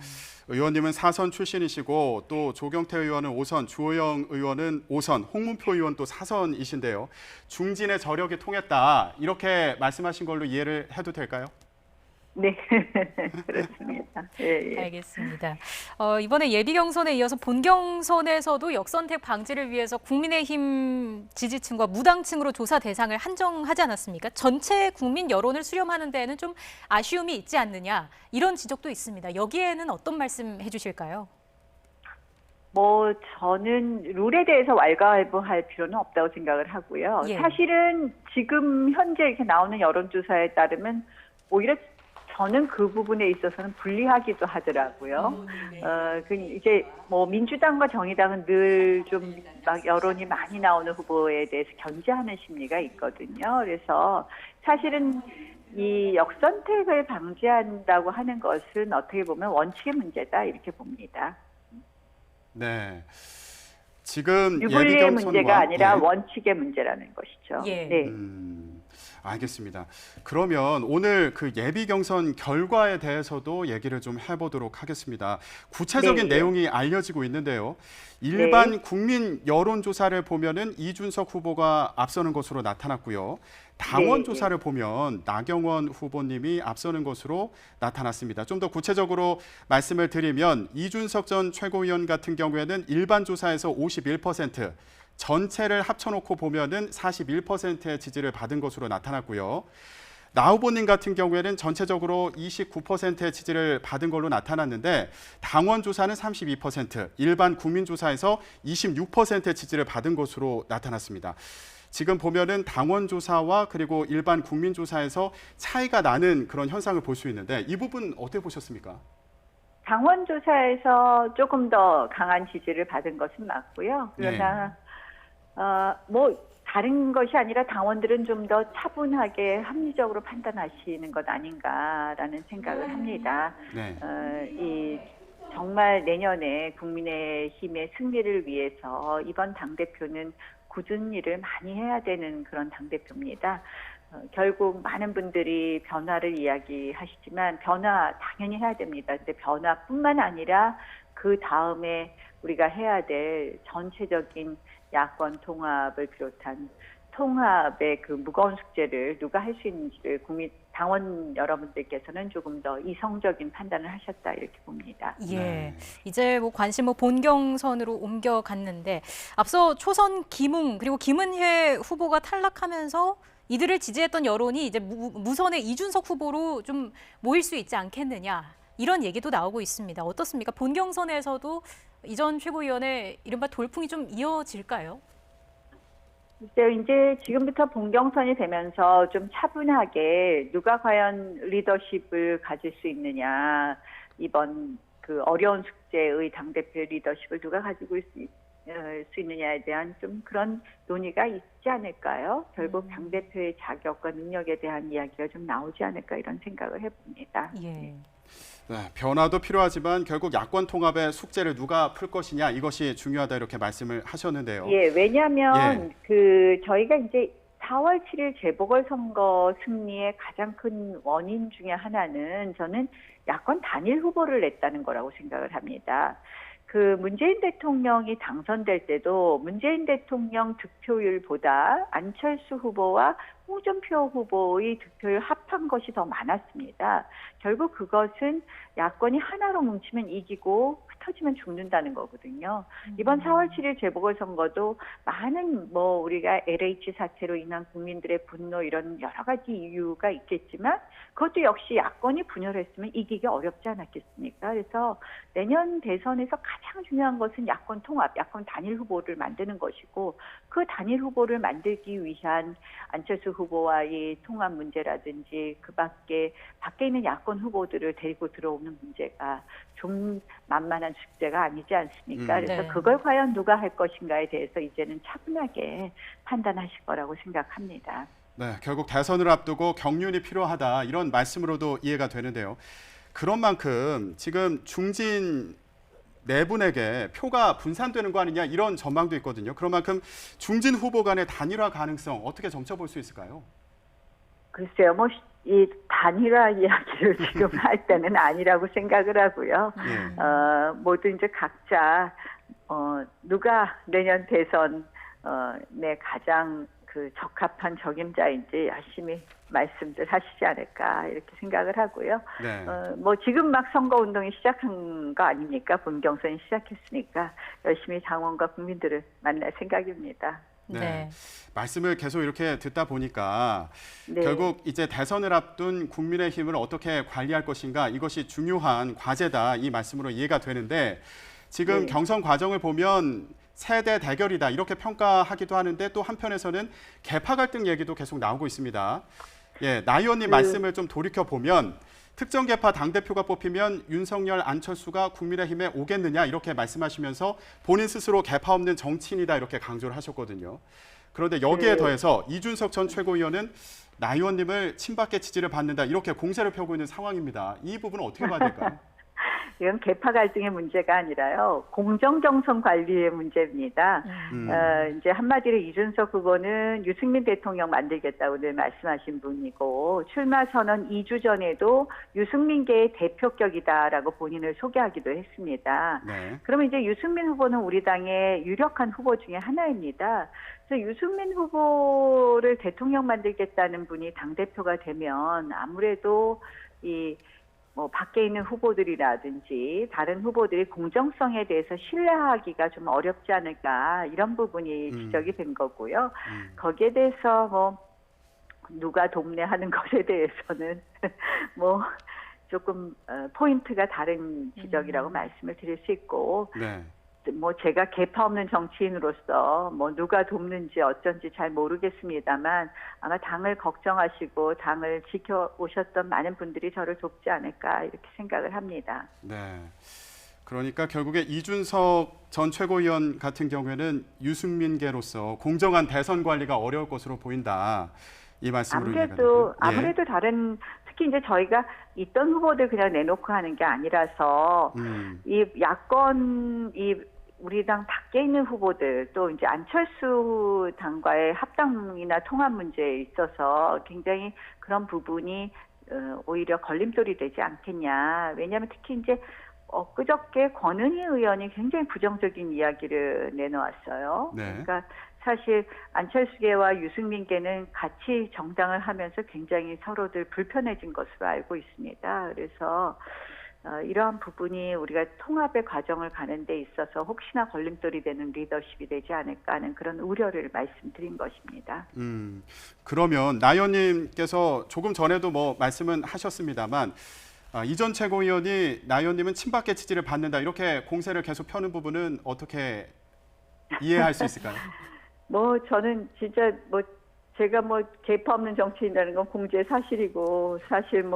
의원님은 4선 출신이시고 또 조경태 의원은 5선, 주호영 의원은 5선, 홍문표 의원 또 4선이신데요. 중진의 저력이 통했다 이렇게 말씀하신 걸로 이해를 해도 될까요? 네, 그렇습니다. 예, 예. 알겠습니다. 이번에 예비 경선에 이어서 본 경선에서도 역선택 방지를 위해서 국민의힘 지지층과 무당층으로 조사 대상을 한정하지 않았습니까? 전체 국민 여론을 수렴하는 데에는 좀 아쉬움이 있지 않느냐 이런 지적도 있습니다. 여기에는 어떤 말씀 해주실까요? 뭐 저는 룰에 대해서 왈가왈부할 필요는 없다고 생각을 하고요. 예. 사실은 지금 현재 이렇게 나오는 여론조사에 따르면 오히려 저는 그 부분에 있어서는 불리하기도 하더라고요. 이제 뭐 민주당과 정의당은 늘 좀 막 여론이 많이 나오는 후보에 대해서 견제하는 심리가 있거든요. 그래서 사실은 이 역선택을 방지한다고 하는 것은 어떻게 보면 원칙의 문제다 이렇게 봅니다. 네. 지금 유불리의 예비 경선과 문제가 아니라 예. 원칙의 문제라는 것이죠. 예. 네. 알겠습니다. 그러면 오늘 그 예비 경선 결과에 대해서도 얘기를 좀 해보도록 하겠습니다. 구체적인 네. 내용이 알려지고 있는데요. 일반 국민 여론조사를 보면은 이준석 후보가 앞서는 것으로 나타났고요. 당원 네. 조사를 보면 나경원 후보님이 앞서는 것으로 나타났습니다. 좀 더 구체적으로 말씀을 드리면 이준석 전 최고위원 같은 경우에는 일반 조사에서 51%, 전체를 합쳐놓고 보면은 41%의 지지를 받은 것으로 나타났고요. 나 후보님 같은 경우에는 전체적으로 29%의 지지를 받은 걸로 나타났는데 당원 조사는 32%, 일반 국민 조사에서 26%의 지지를 받은 것으로 나타났습니다. 지금 보면은 당원 조사와 그리고 일반 국민 조사에서 차이가 나는 그런 현상을 볼 수 있는데 이 부분 어떻게 보셨습니까? 당원 조사에서 조금 더 강한 지지를 받은 것은 맞고요. 그러나 뭐 다른 것이 아니라 당원들은 좀 더 차분하게 합리적으로 판단하시는 것 아닌가라는 생각을 합니다. 네. 이 정말 내년에 국민의힘의 승리를 위해서 이번 당대표는 굳은 일을 많이 해야 되는 그런 당대표입니다. 결국 많은 분들이 변화를 이야기하시지만 변화 당연히 해야 됩니다. 근데 변화뿐만 아니라 그 다음에 우리가 해야 될 전체적인 야권 통합을 비롯한 통합의 그 무거운 숙제를 누가 할 수 있는지를 당원 여러분들께서는 조금 더 이성적인 판단을 하셨다 이렇게 봅니다. 예, 이제 뭐 관심 본경선으로 옮겨갔는데 앞서 초선 김웅 그리고 김은혜 후보가 탈락하면서 이들을 지지했던 여론이 이제 무선의 이준석 후보로 좀 모일 수 있지 않겠느냐 이런 얘기도 나오고 있습니다. 어떻습니까? 본경선에서도 이전 최고위원의 이른바 돌풍이 좀 이어질까요? 이제 지금부터 본경선이 되면서 좀 차분하게 누가 과연 리더십을 가질 수 있느냐, 이번 그 어려운 숙제의 당대표의 리더십을 누가 가지고 수 있느냐에 대한 좀 그런 논의가 있지 않을까요? 결국 당대표의 자격과 능력에 대한 이야기가 좀 나오지 않을까 이런 생각을 해봅니다. 예. 네, 변화도 필요하지만 결국 야권 통합의 숙제를 누가 풀 것이냐 이것이 중요하다 이렇게 말씀을 하셨는데요. 예, 왜냐하면 저희가 이제 4월 7일 재보궐선거 승리의 가장 큰 원인 중에 하나는 저는 야권 단일 후보를 냈다는 거라고 생각을 합니다. 그 문재인 대통령이 당선될 때도 문재인 대통령 득표율보다 안철수 후보와 홍준표 후보의 득표율 합한 것이 더 많았습니다. 결국 그것은 야권이 하나로 뭉치면 이기고 터지면 죽는다는 거거든요. 이번 4월 7일 재보궐선거도 많은 우리가 LH 사태로 인한 국민들의 분노 이런 여러 가지 이유가 있겠지만 그것도 역시 야권이 분열했으면 이기기 어렵지 않았겠습니까? 그래서 내년 대선에서 가장 중요한 것은 야권 통합, 야권 단일 후보를 만드는 것이고 그 단일 후보를 만들기 위한 안철수 후보와의 통합 문제라든지 그 밖에 있는 야권 후보들을 데리고 들어오는 문제가 좀 만만한 숙제가 아니지 않습니까? 그래서 네. 그걸 과연 누가 할 것인가에 대해서 이제는 차분하게 판단하실 거라고 생각합니다. 네, 결국 대선을 앞두고 경륜이 필요하다 이런 말씀으로도 이해가 되는데요. 그런 만큼 지금 중진 네 분에게 표가 분산되는 거 아니냐 이런 전망도 있거든요. 그런 만큼 중진 후보 간의 단일화 가능성 어떻게 점쳐볼 수 있을까요? 글쎄요, 이 단일화 이야기를 지금 할 때는 아니라고 생각을 하고요. 모두 이제 각자 누가 내년 대선 내 가장 그 적합한 적임자인지 열심히 말씀들 하시지 않을까 이렇게 생각을 하고요. 네. 지금 막 선거운동이 시작한 거 아닙니까? 본 경선이 시작했으니까 열심히 당원과 국민들을 만날 생각입니다. 네. 말씀을 계속 이렇게 듣다 보니까 네. 결국 이제 대선을 앞둔 국민의힘을 어떻게 관리할 것인가 이것이 중요한 과제다 이 말씀으로 이해가 되는데 지금 네. 경선 과정을 보면 세대 대결이다 이렇게 평가하기도 하는데 또 한편에서는 계파 갈등 얘기도 계속 나오고 있습니다. 예, 나 의원님 말씀을 좀 돌이켜 보면 특정 계파 당대표가 뽑히면 윤석열, 안철수가 국민의힘에 오겠느냐 이렇게 말씀하시면서 본인 스스로 계파 없는 정치인이다 이렇게 강조를 하셨거든요. 그런데 여기에 더해서 이준석 전 최고위원은 나 의원님을 친박계 지지를 받는다 이렇게 공세를 펴고 있는 상황입니다. 이 부분은 어떻게 봐야 될까요? 이건 계파 갈등의 문제가 아니라요. 공정정선 관리의 문제입니다. 이제 한마디로 이준석 후보는 유승민 대통령 만들겠다고 늘 말씀하신 분이고 출마 선언 2주 전에도 유승민계의 대표격이다라고 본인을 소개하기도 했습니다. 네. 그러면 이제 유승민 후보는 우리 당의 유력한 후보 중에 하나입니다. 그래서 유승민 후보를 대통령 만들겠다는 분이 당대표가 되면 아무래도 밖에 있는 후보들이라든지 다른 후보들이 공정성에 대해서 신뢰하기가 좀 어렵지 않을까 이런 부분이 지적이 된 거고요. 거기에 대해서 누가 돕네하는 것에 대해서는 조금 포인트가 다른 지적이라고 말씀을 드릴 수 있고 네. 제가 계파 없는 정치인으로서 누가 돕는지 어쩐지 잘 모르겠습니다만 아마 당을 걱정하시고 당을 지켜오셨던 많은 분들이 저를 돕지 않을까 이렇게 생각을 합니다. 네. 그러니까 결국에 이준석 전 최고위원 같은 경우에는 유승민계로서 공정한 대선 관리가 어려울 것으로 보인다. 이 말씀으로 아무래도 다른 특히 이제 저희가 있던 후보들 그냥 내놓고 하는 게 아니라서 이 야권 우리 당 밖에 있는 후보들 또 이제 안철수 당과의 합당이나 통합 문제에 있어서 굉장히 그런 부분이 오히려 걸림돌이 되지 않겠냐. 왜냐하면 특히 이제 엊그저께 권은희 의원이 굉장히 부정적인 이야기를 내놓았어요. 네. 그러니까 사실 안철수계와 유승민계는 같이 정당을 하면서 굉장히 서로들 불편해진 것으로 알고 있습니다. 그래서 이러한 부분이 우리가 통합의 과정을 가는 데 있어서 혹시나 걸림돌이 되는 리더십이 되지 않을까 하는 그런 우려를 말씀드린 것입니다. 그러면 나 의원님께서 조금 전에도 말씀은 하셨습니다만 이전 최고위원이 나 의원님은 친박계 지지를 받는다 이렇게 공세를 계속 펴는 부분은 어떻게 이해할 수 있을까요? 저는 진짜 제가 계파 없는 정치인이라는 건 공지의 사실이고 사실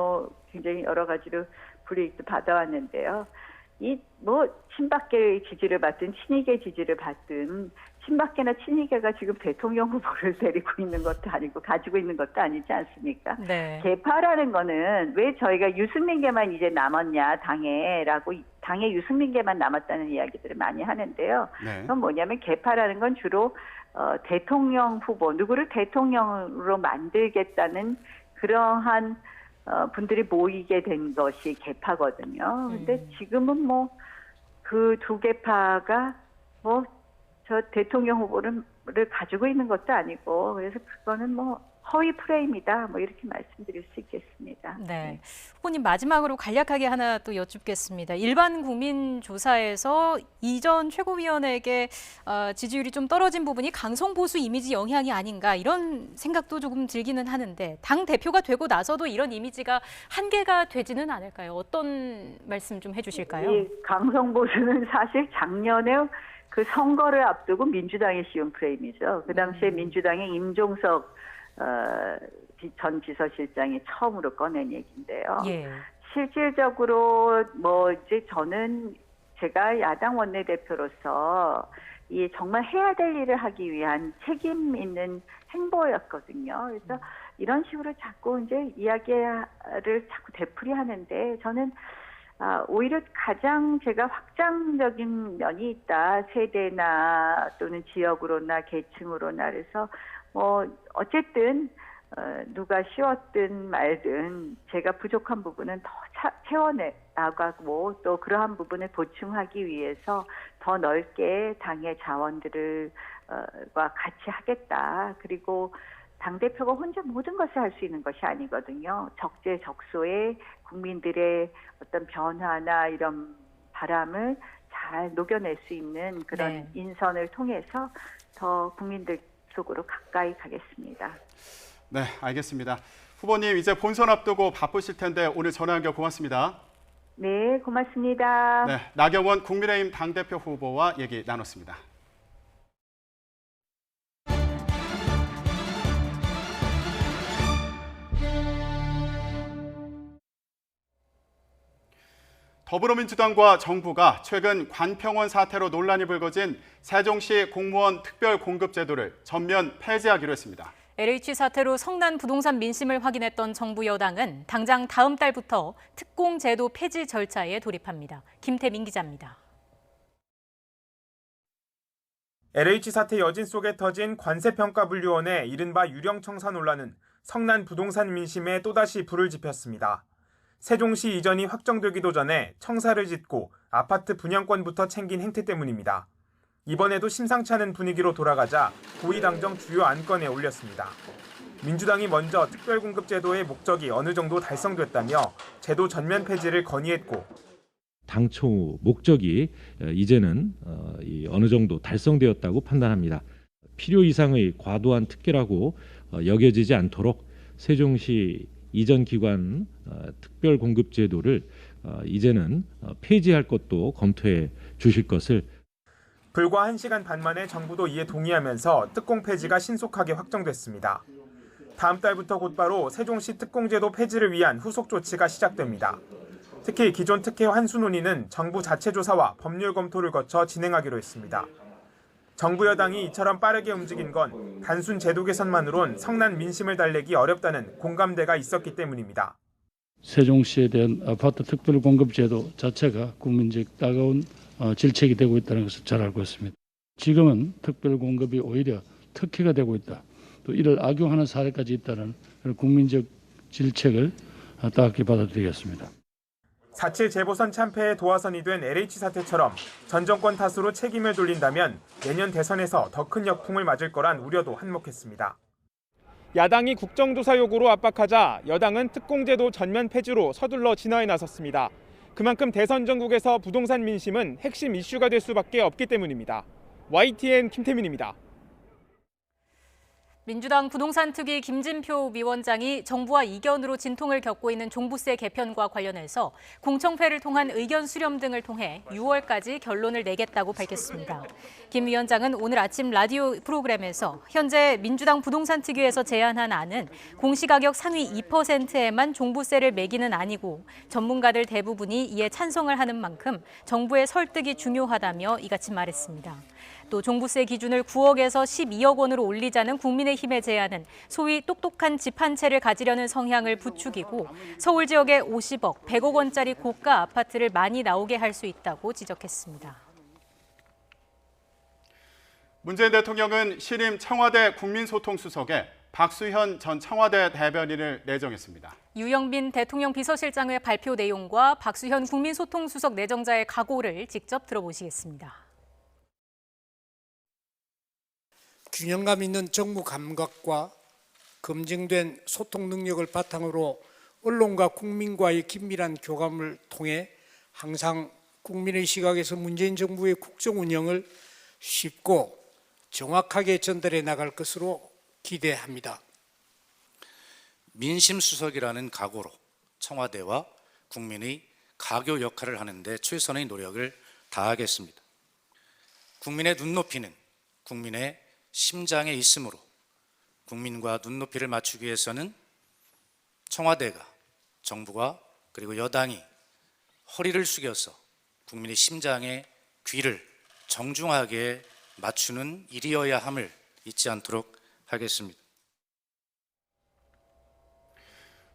굉장히 여러 가지로 불이익도 받아왔는데요. 친박계의 지지를 받든 친이계 지지를 받든 친박계나 친이계가 지금 대통령 후보를 데리고 있는 것도 아니고 가지고 있는 것도 아니지 않습니까? 네. 계파라는 거는 왜 저희가 유승민계만 이제 남았냐 당에라고 당에 유승민계만 남았다는 이야기들을 많이 하는데요. 네. 그건 뭐냐면 계파라는 건 주로 대통령 후보 누구를 대통령으로 만들겠다는 그러한 분들이 모이게 된 것이 계파거든요. 근데 지금은 그 두 계파가 저 대통령 후보를 가지고 있는 것도 아니고 그래서 그거는 뭐 허위 프레임이다 뭐 이렇게 말씀드릴 수 있겠습니다. 네. 후보님 마지막으로 간략하게 하나 또 여쭙겠습니다. 일반 국민 조사에서 이전 최고위원에게 지지율이 좀 떨어진 부분이 강성 보수 이미지 영향이 아닌가 이런 생각도 조금 들기는 하는데 당 대표가 되고 나서도 이런 이미지가 한계가 되지는 않을까요? 어떤 말씀 좀 해주실까요? 이 강성 보수는 사실 작년에 그 선거를 앞두고 민주당이 씌운 프레임이죠. 그 당시에 민주당의 임종석 전 비서실장이 처음으로 꺼낸 얘기인데요. 예. 실질적으로 뭐 이제 저는 제가 야당 원내대표로서 이 정말 해야 될 일을 하기 위한 책임 있는 행보였거든요. 그래서 이런 식으로 자꾸 이제 이야기를 자꾸 되풀이하는데 저는 오히려 가장 제가 확장적인 면이 있다. 세대나 또는 지역으로나 계층으로나 그래서 뭐 어쨌든 누가 쉬웠든 말든 제가 부족한 부분은 더 채워내 나가고 또 그러한 부분을 보충하기 위해서 더 넓게 당의 자원들을 과 같이 하겠다. 그리고 당대표가 혼자 모든 것을 할 수 있는 것이 아니거든요. 적재적소에 국민들의 어떤 변화나 이런 바람을 잘 녹여낼 수 있는 그런 인선을 통해서 더 국민들 속으로 가까이 가겠습니다. 네, 알겠습니다. 후보님 이제 본선 앞두고 바쁘실 텐데 오늘 전화 연결 고맙습니다. 네, 고맙습니다. 네, 나경원 국민의힘 당대표 후보와 얘기 나눴습니다. 더불어민주당과 정부가 최근 관평원 사태로 논란이 불거진 세종시 공무원 특별공급제도를 전면 폐지하기로 했습니다. LH 사태로 성난 부동산 민심을 확인했던 정부 여당은 당장 다음 달부터 특공제도 폐지 절차에 돌입합니다. 김태민 기자입니다. LH 사태 여진 속에 터진 관세평가분류원의 이른바 유령청사 논란은 성난 부동산 민심에 또다시 불을 지폈습니다. 세종시 이전이 확정되기도 전에 청사를 짓고 아파트 분양권부터 챙긴 행태 때문입니다. 이번에도 심상치 않은 분위기로 돌아가자 고위당정 주요 안건에 올렸습니다. 민주당이 먼저 특별공급제도의 목적이 어느 정도 달성됐다며 제도 전면 폐지를 건의했고 당초 목적이 이제는 어느 정도 달성되었다고 판단합니다. 필요 이상의 과도한 특혜라고 여겨지지 않도록 세종시 이전 기관 특별공급제도를 이제는 폐지할 것도 검토해 주실 것을. 불과 1시간 반 만에 정부도 이에 동의하면서 특공 폐지가 신속하게 확정됐습니다. 다음 달부터 곧바로 세종시 특공제도 폐지를 위한 후속 조치가 시작됩니다. 특히 기존 특혜 환수 논의는 정부 자체 조사와 법률 검토를 거쳐 진행하기로 했습니다. 정부 여당이 이처럼 빠르게 움직인 건 단순 제도 개선만으론 성난 민심을 달래기 어렵다는 공감대가 있었기 때문입니다. 세종시에 대한 아파트 특별공급제도 자체가 국민적 따가운 질책이 되고 있다는 것을 잘 알고 있습니다. 지금은 특별공급이 오히려 특혜가 되고 있다. 또 이를 악용하는 사례까지 있다는 국민적 질책을 따갑게 받아들이겠습니다. 4.7 재보선 참패에 도화선이 된 LH 사태처럼 전 정권 탓으로 책임을 돌린다면 내년 대선에서 더 큰 역풍을 맞을 거란 우려도 한몫했습니다. 야당이 국정조사 요구로 압박하자 여당은 특공제도 전면 폐지로 서둘러 진화에 나섰습니다. 그만큼 대선 전국에서 부동산 민심은 핵심 이슈가 될 수밖에 없기 때문입니다. YTN 김태민입니다. 민주당 부동산 특위 김진표 위원장이 정부와 이견으로 진통을 겪고 있는 종부세 개편과 관련해서 공청회를 통한 의견 수렴 등을 통해 6월까지 결론을 내겠다고 밝혔습니다. 김 위원장은 오늘 아침 라디오 프로그램에서 현재 민주당 부동산 특위에서 제안한 안은 공시가격 상위 2%에만 종부세를 매기는 안이고 전문가들 대부분이 이에 찬성을 하는 만큼 정부의 설득이 중요하다며 이같이 말했습니다. 또 종부세 기준을 9억에서 12억 원으로 올리자는 국민의힘의 제안은 소위 똑똑한 집 한 채를 가지려는 성향을 부추기고 서울 지역에 50억, 100억 원짜리 고가 아파트를 많이 나오게 할 수 있다고 지적했습니다. 문재인 대통령은 신임 청와대 국민소통수석에 박수현 전 청와대 대변인을 내정했습니다. 유영민 대통령 비서실장의 발표 내용과 박수현 국민소통수석 내정자의 각오를 직접 들어보시겠습니다. 균형감 있는 정무 감각과 검증된 소통 능력을 바탕으로 언론과 국민과의 긴밀한 교감을 통해 항상 국민의 시각에서 문재인 정부의 국정 운영을 쉽고 정확하게 전달해 나갈 것으로 기대합니다. 민심수석이라는 각오로 청와대와 국민의 가교 역할을 하는데 최선의 노력을 다하겠습니다. 국민의 눈높이는 국민의 심장에 있으므로 국민과 눈높이를 맞추기 위해서는 청와대가, 정부가 그리고 여당이 허리를 숙여서 국민의 심장에 귀를 정중하게 맞추는 일이어야 함을 잊지 않도록 하겠습니다.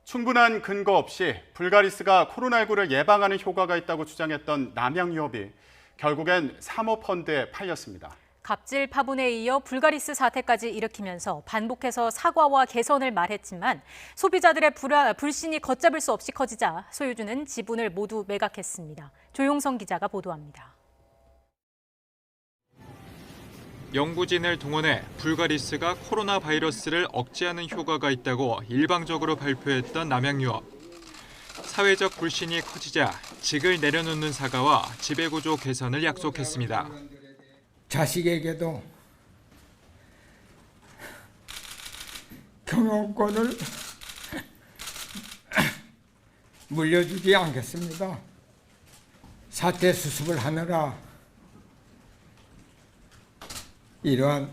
충분한 근거 없이 불가리스가 코로나19를 예방하는 효과가 있다고 주장했던 남양유업이 결국엔 사모펀드에 팔렸습니다. 갑질 파문에 이어 불가리스 사태까지 일으키면서 반복해서 사과와 개선을 말했지만 소비자들의 불신이 걷잡을 수 없이 커지자 소유주는 지분을 모두 매각했습니다. 조용성 기자가 보도합니다. 연구진을 동원해 불가리스가 코로나 바이러스를 억제하는 효과가 있다고 일방적으로 발표했던 남양유업. 사회적 불신이 커지자 직을 내려놓는 사과와 지배구조 개선을 약속했습니다. 자식에게도 경영권을 물려주지 않겠습니다. 사태 수습을 하느라 이러한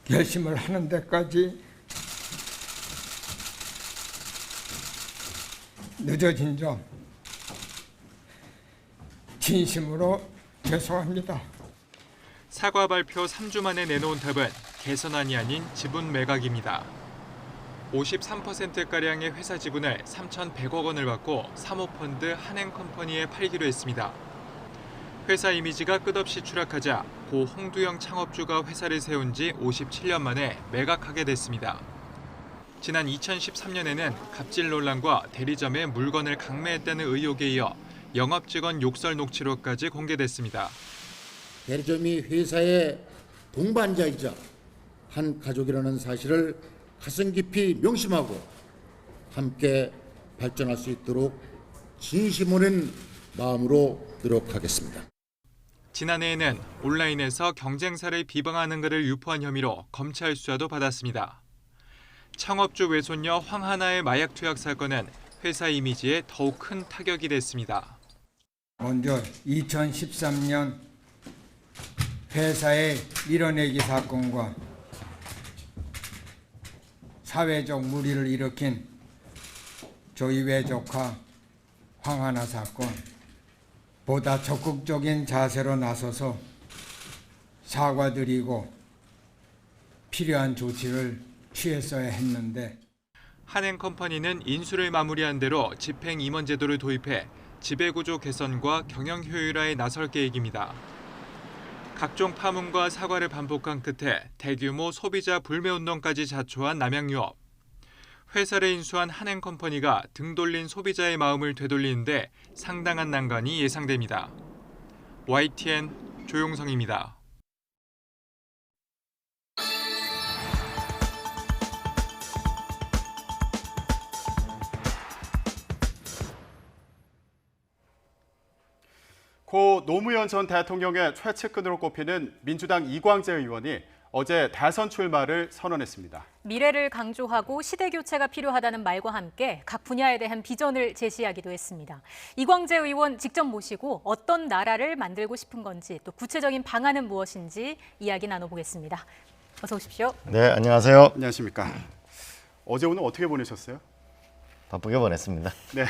결심을 하는 데까지 늦어진 점 진심으로 죄송합니다. 사과 발표 3주 만에 내놓은 답은 개선안이 아닌 지분 매각입니다. 53%가량의 회사 지분을 3,100억 원을 받고 사모펀드 한행컴퍼니에 팔기로 했습니다. 회사 이미지가 끝없이 추락하자 고 홍두영 창업주가 회사를 세운 지 57년 만에 매각하게 됐습니다. 지난 2013년에는 갑질 논란과 대리점에 물건을 강매했다는 의혹에 이어 영업 직원 욕설 녹취록까지 공개됐습니다. 대리점이 회사의 동반자이자 한 가족이라는 사실을 가슴 깊이 명심하고 함께 발전할 수 있도록 진심 어린 마음으로 노력하겠습니다. 지난해에는 온라인에서 경쟁사를 비방하는 글을 유포한 혐의로 검찰 수사도 받았습니다. 창업주 외손녀 황하나의 마약 투약 사건은 회사 이미지에 더욱 큰 타격이 됐습니다. 먼저 2013년 회사의 밀어내기 사건과 사회적 물의를 일으킨 조이외 조카 황하나 사건, 보다 적극적인 자세로 나서서 사과드리고 필요한 조치를 취했어야 했는데 한행컴퍼니는 인수를 마무리한 대로 집행임원 제도를 도입해 지배구조 개선과 경영 효율화에 나설 계획입니다. 각종 파문과 사과를 반복한 끝에 대규모 소비자 불매운동까지 자초한 남양유업. 회사를 인수한 한행컴퍼니가 등 돌린 소비자의 마음을 되돌리는데 상당한 난관이 예상됩니다. YTN 조용성입니다. 고 노무현 전 대통령의 최측근으로 꼽히는 민주당 이광재 의원이 어제 대선 출마를 선언했습니다. 미래를 강조하고 시대 교체가 필요하다는 말과 함께 각 분야에 대한 비전을 제시하기도 했습니다. 이광재 의원 직접 모시고 어떤 나라를 만들고 싶은 건지 또 구체적인 방안은 무엇인지 이야기 나눠보겠습니다. 어서 오십시오. 네, 안녕하세요. 안녕하십니까. 어제 오늘 어떻게 보내셨어요? 바쁘게 보냈습니다. 네.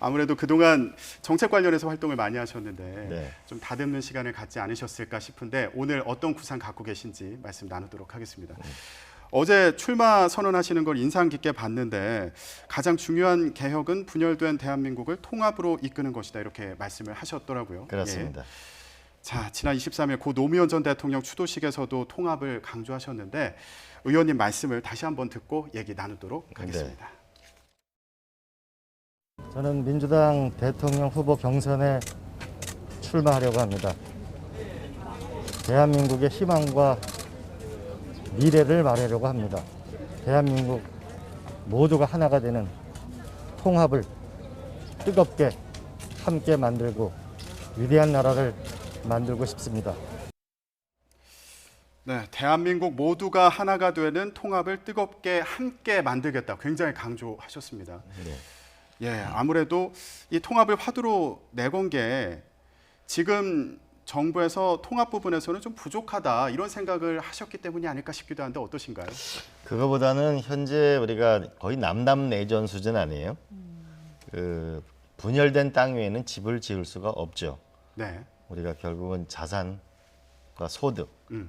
아무래도 그동안 정책 관련해서 활동을 많이 하셨는데 네. 좀 다듬는 시간을 갖지 않으셨을까 싶은데 오늘 어떤 구상 갖고 계신지 말씀 나누도록 하겠습니다. 어제 출마 선언하시는 걸 인상 깊게 봤는데 가장 중요한 개혁은 분열된 대한민국을 통합으로 이끄는 것이다 이렇게 말씀을 하셨더라고요. 그렇습니다. 예. 자, 지난 23일 고 노무현 전 대통령 추도식에서도 통합을 강조하셨는데 의원님 말씀을 다시 한번 듣고 얘기 나누도록 하겠습니다. 네. 저는 민주당 대통령 후보 경선에 출마하려고 합니다. 대한민국의 희망과 미래를 말하려고 합니다. 대한민국 모두가 하나가 되는 통합을 뜨겁게 함께 만들고 위대한 나라를 만들고 싶습니다. 네, 대한민국 모두가 하나가 되는 통합을 뜨겁게 함께 만들겠다. 굉장히 강조하셨습니다. 네. 예, 아무래도 이 통합을 화두로 내건 게 지금 정부에서 통합 부분에서는 좀 부족하다 이런 생각을 하셨기 때문이 아닐까 싶기도 한데 어떠신가요? 그거보다는 현재 우리가 거의 남남내전 수준 아니에요? 그 분열된 땅 위에는 집을 지을 수가 없죠. 네. 우리가 결국은 자산과 소득,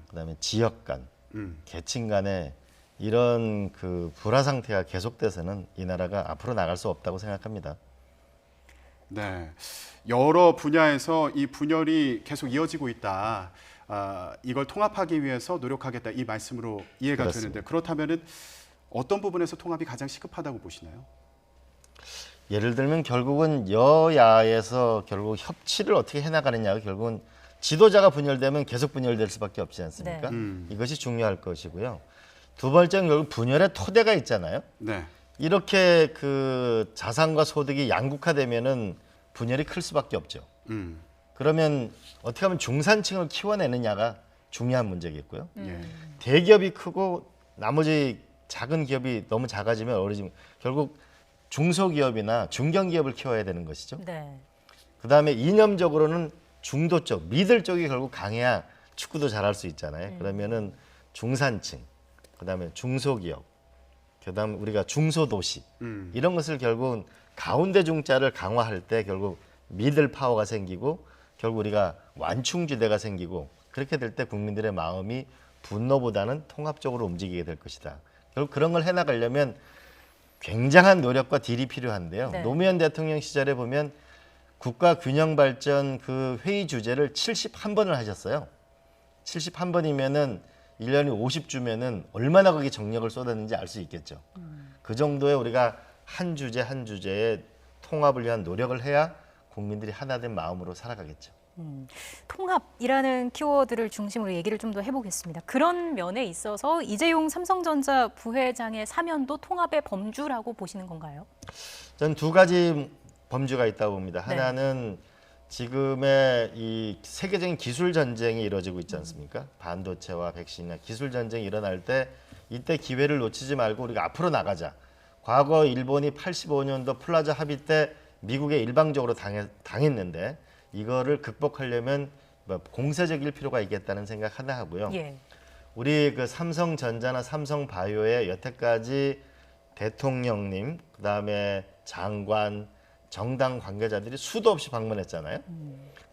그다음에 지역 간, 계층 간의 이런 그 불화 상태가 계속돼서는 이 나라가 앞으로 나갈 수 없다고 생각합니다. 네, 여러 분야에서 이 분열이 계속 이어지고 있다. 이걸 통합하기 위해서 노력하겠다 이 말씀으로 이해가 그렇습니다. 되는데 그렇다면은 어떤 부분에서 통합이 가장 시급하다고 보시나요? 예를 들면 결국은 여야에서 결국 협치를 어떻게 해나가느냐가 결국은 지도자가 분열되면 계속 분열될 수밖에 없지 않습니까? 네. 이것이 중요할 것이고요. 두 번째는 결국 분열의 토대가 있잖아요. 네. 이렇게 그 자산과 소득이 양극화되면은 분열이 클 수밖에 없죠. 그러면 어떻게 하면 중산층을 키워내느냐가 중요한 문제겠고요. 대기업이 크고 나머지 작은 기업이 너무 작아지면 어려지면 결국 중소기업이나 중견기업을 키워야 되는 것이죠. 네. 그다음에 이념적으로는 중도 쪽, 미들 쪽이 결국 강해야 축구도 잘할 수 있잖아요. 그러면은 중산층, 그다음에 중소기업, 그다음 우리가 중소도시 이런 것을 결국은 가운데 중자를 강화할 때 결국 미들 파워가 생기고 결국 우리가 완충지대가 생기고 그렇게 될 때 국민들의 마음이 분노보다는 통합적으로 움직이게 될 것이다. 결국 그런 걸 해나가려면 굉장한 노력과 딜이 필요한데요. 네. 노무현 대통령 시절에 보면 국가 균형 발전 그 회의 주제를 71번을 하셨어요. 71번이면은 1년이 50주면은 얼마나 거기 정력을 쏟았는지 알 수 있겠죠. 그 정도의 우리가 한 주제 한 주제의 통합을 위한 노력을 해야 국민들이 하나된 마음으로 살아가겠죠. 통합이라는 키워드를 중심으로 얘기를 좀 더 해보겠습니다. 그런 면에 있어서 이재용 삼성전자 부회장의 사면도 통합의 범주라고 보시는 건가요? 저는 두 가지 범주가 있다고 봅니다. 네. 하나는 지금의 이 세계적인 기술 전쟁이 이루어지고 있지 않습니까? 반도체와 백신이나 기술 전쟁이 일어날 때 이때 기회를 놓치지 말고 우리가 앞으로 나가자. 과거 일본이 85년도 플라자 합의 때 미국에 일방적으로 당했는데 이거를 극복하려면 공세적일 필요가 있겠다는 생각 하나 하고요. 예. 우리 그 삼성전자나 삼성바이오의 여태까지 대통령님, 그다음에 장관, 정당 관계자들이 수도 없이 방문했잖아요.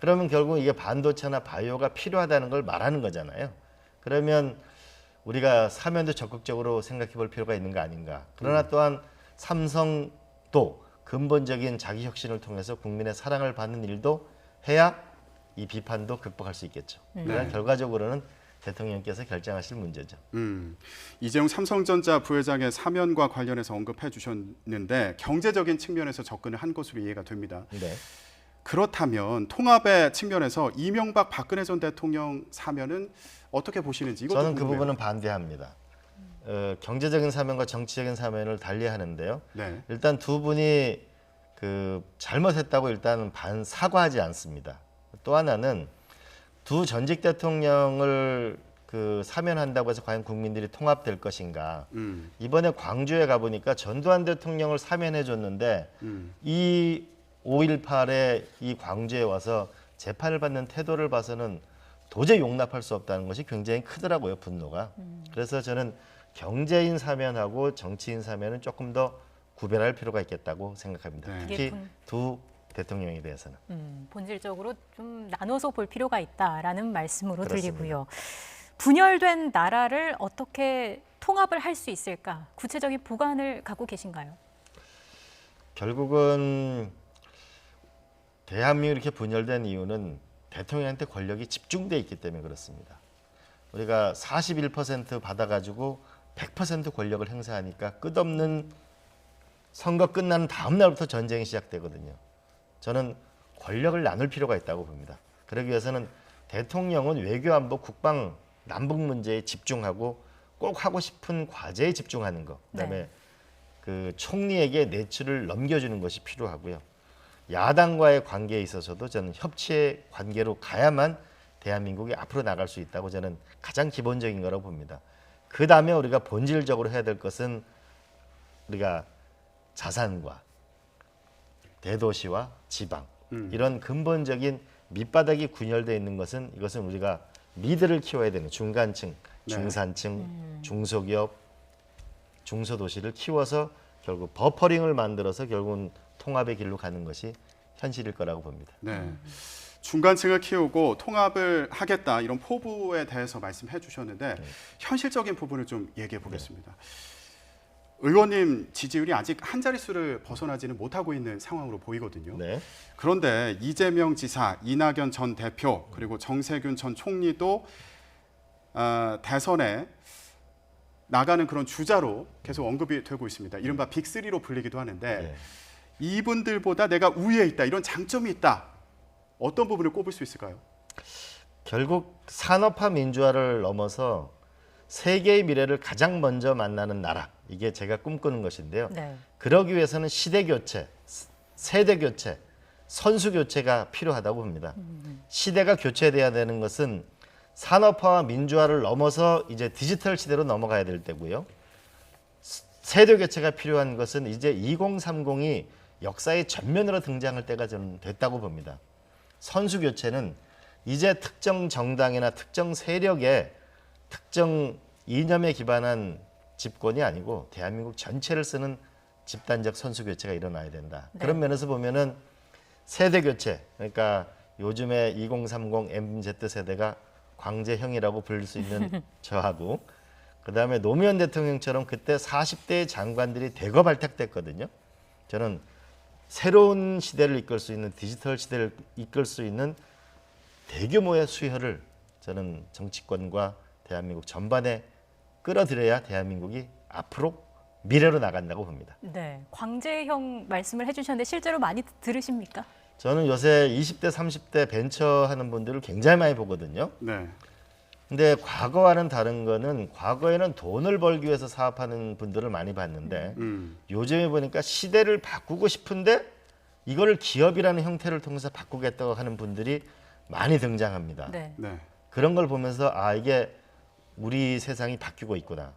그러면 결국 이게 반도체나 바이오가 필요하다는 걸 말하는 거잖아요. 그러면 우리가 사면도 적극적으로 생각해 볼 필요가 있는 거 아닌가. 그러나 또한 삼성도 근본적인 자기 혁신을 통해서 국민의 사랑을 받는 일도 해야 이 비판도 극복할 수 있겠죠. 그러나 네. 결과적으로는 대통령께서 결정하실 문제죠. 이재용 삼성전자 부회장의 사면과 관련해서 언급해 주셨는데 경제적인 측면에서 접근을 한 것으로 이해가 됩니다. 네. 그렇다면 통합의 측면에서 이명박 박근혜 전 대통령 사면은 어떻게 보시는지 이것도 저는 그 궁금해요. 부분은 반대합니다. 경제적인 사면과 정치적인 사면을 달리하는데요. 네. 일단 두 분이 그 잘못했다고 일단 사과하지 않습니다. 또 하나는 두 전직 대통령을 그 사면한다고 해서 과연 국민들이 통합될 것인가? 이번에 광주에 가보니까 전두환 대통령을 사면해 줬는데 이 5.18에 이 광주에 와서 재판을 받는 태도를 봐서는 도저히 용납할 수 없다는 것이 굉장히 크더라고요, 분노가. 그래서 저는 경제인 사면하고 정치인 사면은 조금 더 구별할 필요가 있겠다고 생각합니다. 네. 특히 두 대통령에 대해서는. 본질적으로 좀 나눠서 볼 필요가 있다라는 말씀으로 그렇습니다. 들리고요. 분열된 나라를 어떻게 통합을 할 수 있을까? 구체적인 보관을 갖고 계신가요? 결국은 대한민국이 이렇게 분열된 이유는 대통령한테 권력이 집중돼 있기 때문에 그렇습니다. 우리가 41% 받아가지고 100% 권력을 행사하니까 끝없는 선거 끝나는 다음 날부터 전쟁이 시작되거든요. 저는 권력을 나눌 필요가 있다고 봅니다. 그러기 위해서는 대통령은 외교, 안보, 국방, 남북 문제에 집중하고 꼭 하고 싶은 과제에 집중하는 것. 그다음에 네. 그 총리에게 내추를 넘겨주는 것이 필요하고요. 야당과의 관계에 있어서도 저는 협치의 관계로 가야만 대한민국이 앞으로 나갈 수 있다고 저는 가장 기본적인 거라고 봅니다. 그 다음에 우리가 본질적으로 해야 될 것은 우리가 자산과 대도시와 지방 이런 근본적인 밑바닥이 군열되어 있는 것은 이것은 우리가 리드를 키워야 되는 중간층, 중산층, 중소기업, 중소도시를 키워서 결국 버퍼링을 만들어서 결국은 통합의 길로 가는 것이 현실일 거라고 봅니다. 네. 중간층을 키우고 통합을 하겠다 이런 포부에 대해서 말씀해 주셨는데 현실적인 부분을 좀 얘기해 보겠습니다. 의원님 지지율이 아직 한 자릿수를 벗어나지는 못하고 있는 상황으로 보이거든요. 그런데 이재명 지사, 이낙연 전 대표 그리고 정세균 전 총리도 대선에 나가는 그런 주자로 계속 언급이 되고 있습니다. 이른바 빅3로 불리기도 하는데 이분들보다 내가 우위에 있다, 이런 장점이 있다. 어떤 부분을 꼽을 수 있을까요? 결국 산업화 민주화를 넘어서 세계의 미래를 가장 먼저 만나는 나라, 이게 제가 꿈꾸는 것인데요. 그러기 위해서는 시대 교체, 세대 교체, 선수 교체가 필요하다고 봅니다. 시대가 교체돼야 되는 것은 산업화와 민주화를 넘어서 이제 디지털 시대로 넘어가야 될 때고요. 세대 교체가 필요한 것은 이제 2030이 역사의 전면으로 등장할 때가 저는 됐다고 봅니다. 선수 교체는 이제 특정 정당이나 특정 세력의 특정 이념에 기반한 집권이 아니고 대한민국 전체를 쓰는 집단적 선수 교체가 일어나야 된다. 그런 면에서 보면은 세대 교체, 그러니까 요즘에 2030 MZ 세대가 광재형이라고 불릴 수 있는 저하고, 그다음에 노무현 대통령처럼 그때 40대의 장관들이 대거 발탁됐거든요. 저는 새로운 시대를 이끌 수 있는, 디지털 시대를 이끌 수 있는 대규모의 수혈을 저는 정치권과 대한민국 전반에 끌어들여야 대한민국이 앞으로 미래로 나간다고 봅니다. 네, 광재형 말씀을 해주셨는데 실제로 많이 들으십니까? 저는 요새 20대, 30대 벤처 하는 분들을 굉장히 많이 보거든요. 근데 과거와는 다른 거는, 과거에는 돈을 벌기 위해서 사업하는 분들을 많이 봤는데 요즘에 보니까 시대를 바꾸고 싶은데 이거를 기업이라는 형태를 통해서 바꾸겠다고 하는 분들이 많이 등장합니다. 그런 걸 보면서 아, 이게 우리 세상이 바뀌고 있구나.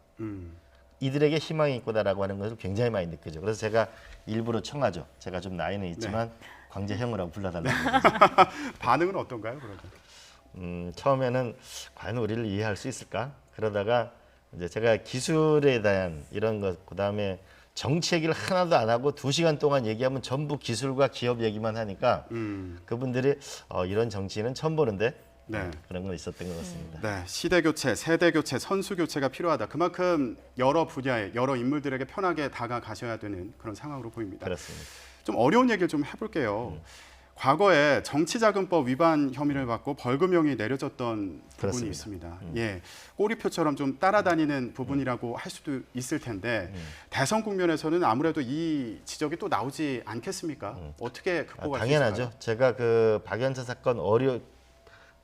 이들에게 희망이 있구나라고 하는 것을 굉장히 많이 느끼죠. 그래서 제가 일부러 청하죠. 제가 좀 나이는 있지만 광재형이라고 불러달라고. 반응은 어떤가요, 그러면? 처음에는 과연 우리를 이해할 수 있을까? 그러다가 이제 제가 기술에 대한 이런 것, 그다음에 정치 얘기를 하나도 안 하고 2시간 동안 얘기하면 전부 기술과 기업 얘기만 하니까 그분들이 이런 정치인은 처음 보는데 그런 건 있었던 것 같습니다. 네, 시대 교체, 세대 교체, 선수 교체가 필요하다. 그만큼 여러 분야의 여러 인물들에게 편하게 다가가셔야 되는 그런 상황으로 보입니다. 그렇습니다. 좀 어려운 얘기를 좀 해볼게요. 과거에 정치자금법 위반 혐의를 받고 벌금형이 내려졌던 부분이 그렇습니다. 있습니다. 예, 꼬리표처럼 좀 따라다니는 부분이라고 할 수도 있을 텐데 대선 국면에서는 아무래도 이 지적이 또 나오지 않겠습니까? 어떻게 극복할 수 있을까요? 당연하죠. 제가 그 박연차 사건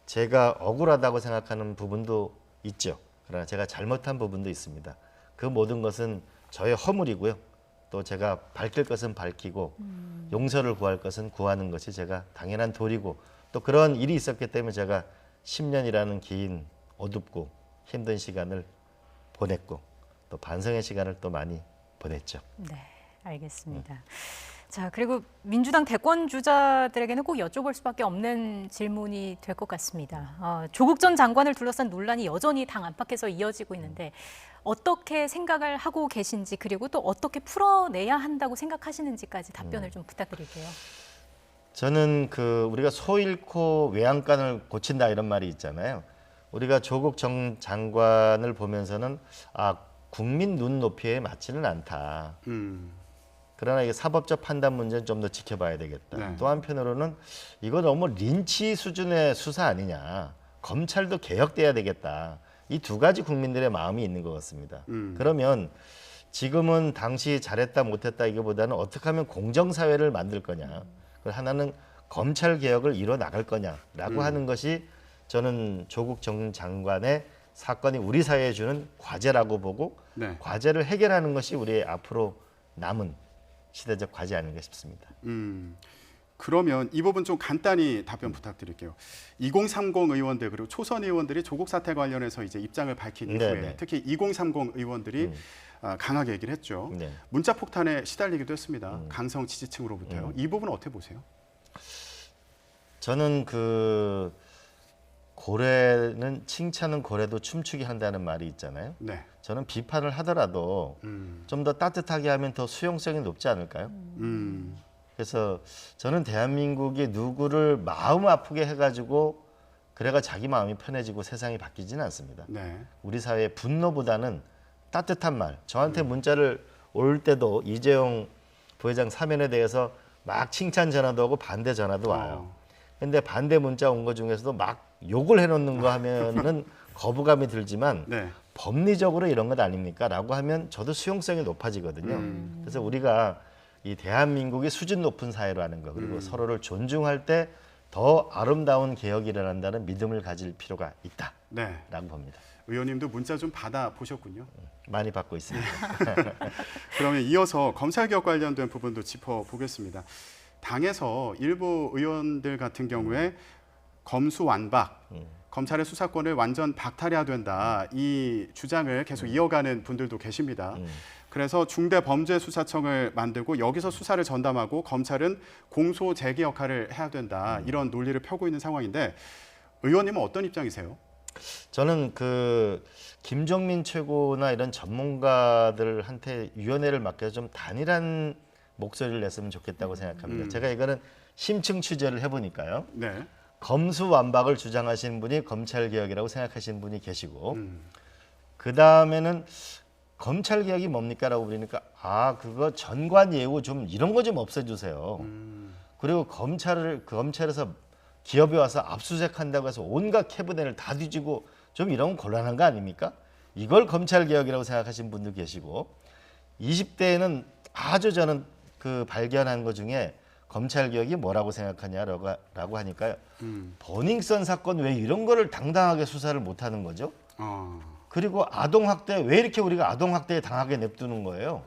제가 억울하다고 생각하는 부분도 있죠. 그러나 제가 잘못한 부분도 있습니다. 그 모든 것은 저의 허물이고요. 또 제가 밝힐 것은 밝히고 용서를 구할 것은 구하는 것이 제가 당연한 도리고, 또 그런 일이 있었기 때문에 제가 10년이라는 긴 어둡고 힘든 시간을 보냈고 또 반성의 시간을 또 많이 보냈죠. 네, 알겠습니다. 자, 그리고 민주당 대권 주자들에게는 꼭 여쭤볼 수밖에 없는 질문이 될 것 같습니다. 조국 전 장관을 둘러싼 논란이 여전히 당 안팎에서 이어지고 있는데 어떻게 생각을 하고 계신지, 그리고 또 어떻게 풀어내야 한다고 생각하시는지까지 답변을 좀 부탁드릴게요. 저는 우리가 소 잃고 외양간을 고친다 이런 말이 있잖아요. 우리가 조국 전 장관을 보면서는 국민 눈높이에 맞지는 않다. 그러나 이게 사법적 판단 문제는 좀 더 지켜봐야 되겠다. 또 한편으로는 이거 너무 린치 수준의 수사 아니냐. 검찰도 개혁돼야 되겠다. 이 두 가지 국민들의 마음이 있는 것 같습니다. 그러면 지금은 당시 잘했다 못했다 이거보다는 어떻게 하면 공정사회를 만들 거냐. 하나는 검찰 개혁을 이뤄 나갈 거냐라고 하는 것이 저는 조국 전 장관의 사건이 우리 사회에 주는 과제라고 보고 네. 과제를 해결하는 것이 우리의 앞으로 남은 시대적 과제 아닌가 싶습니다. 그러면 이 부분 좀 간단히 답변 부탁드릴게요. 2030 의원들 그리고 초선 의원들이 조국 사태 관련해서 이제 입장을 밝힌 이후에 네네. 특히 2030 의원들이 강하게 얘기를 했죠. 네. 문자 폭탄에 시달리기도 했습니다. 강성 지지층으로부터요. 이 부분은 어떻게 보세요? 저는 그 고래는 칭찬은 고래도 춤추게 한다는 말이 있잖아요. 네. 저는 비판을 하더라도 좀 더 따뜻하게 하면 더 수용성이 높지 않을까요? 그래서 저는 대한민국이 누구를 마음 아프게 해가지고 그래가 자기 마음이 편해지고 세상이 바뀌지는 않습니다. 네. 우리 사회의 분노보다는 따뜻한 말. 저한테 문자를 올 때도 이재용 부회장 사면에 대해서 막 칭찬 전화도 오고 반대 전화도 와요. 근데 반대 문자 온 거 중에서도 막 욕을 해놓는 거 하면은 거부감이 들지만 네. 법리적으로 이런 것 아닙니까? 라고 하면 저도 수용성이 높아지거든요. 그래서 우리가 이 대한민국이 수준 높은 사회라는 거 그리고 서로를 존중할 때 더 아름다운 개혁이 일어난다는 믿음을 가질 필요가 있다라고 봅니다. 의원님도 문자 좀 받아 보셨군요. 많이 받고 있습니다. 그러면 이어서 검찰개혁 관련된 부분도 짚어보겠습니다. 당에서 일부 의원들 같은 경우에 검수완박, 검찰의 수사권을 완전 박탈해야 된다 이 주장을 계속 이어가는 분들도 계십니다. 그래서 중대범죄수사청을 만들고 여기서 수사를 전담하고 검찰은 공소 제기 역할을 해야 된다 이런 논리를 펴고 있는 상황인데 의원님은 어떤 입장이세요? 저는 그 김정민 최고나 이런 전문가들한테 위원회를 맡겨서 좀 단일한 목소리를 냈으면 좋겠다고 생각합니다. 제가 이거는 심층 취재를 해보니까요. 네. 검수완박을 주장하시는 분이 검찰개혁이라고 생각하시는 분이 계시고 그 다음에는 검찰개혁이 뭡니까? 라고 그러니까 그거 전관예우 좀 이런 거 좀 없애주세요. 그리고 검찰에서 기업에 와서 압수수색한다고 해서 온갖 캐비넷을 다 뒤지고 좀 이런 건 곤란한 거 아닙니까? 이걸 검찰개혁이라고 생각하시는 분도 계시고 20대에는 아주 저는 그 발견한 것 중에 검찰개혁이 뭐라고 생각하냐라고 하니까요. 버닝썬 사건 왜 이런 거를 당당하게 수사를 못하는 거죠? 그리고 아동학대 왜 이렇게 우리가 아동학대에 당하게 냅두는 거예요?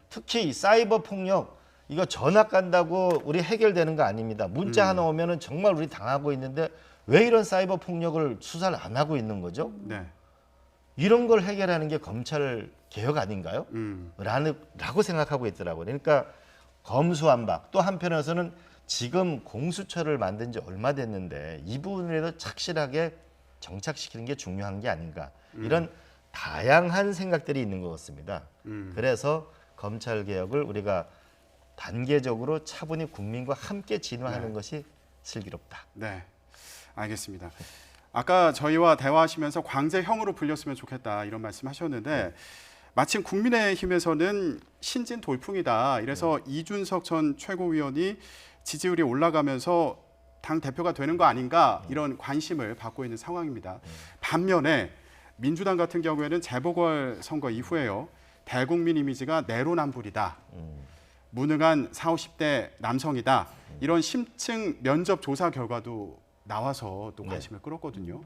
특히 이 사이버 폭력 이거 전학 간다고 우리 해결되는 거 아닙니다. 문자 하나 오면은 정말 우리 당하고 있는데 왜 이런 사이버 폭력을 수사를 안 하고 있는 거죠? 네. 이런 걸 해결하는 게 검찰 개혁 아닌가요? 라고 생각하고 있더라고요. 그러니까 검수완박 또 한편에서는 지금 공수처를 만든 지 얼마 됐는데 이 부분에도 착실하게 정착시키는 게 중요한 게 아닌가. 이런 다양한 생각들이 있는 것 같습니다. 그래서 검찰 개혁을 우리가 단계적으로 차분히 국민과 함께 진화하는 것이 슬기롭다. 네, 알겠습니다. 아까 저희와 대화하시면서 광재형으로 불렸으면 좋겠다 이런 말씀하셨는데 마침 국민의힘에서는 신진 돌풍이다. 이래서 이준석 전 최고위원이 지지율이 올라가면서 당 대표가 되는 거 아닌가 이런 관심을 받고 있는 상황입니다. 반면에 민주당 같은 경우에는 재보궐 선거 이후에요. 대국민 이미지가 내로남불이다. 무능한 40, 50대 남성이다. 이런 심층 면접 조사 결과도 나와서 또 관심을 끌었거든요.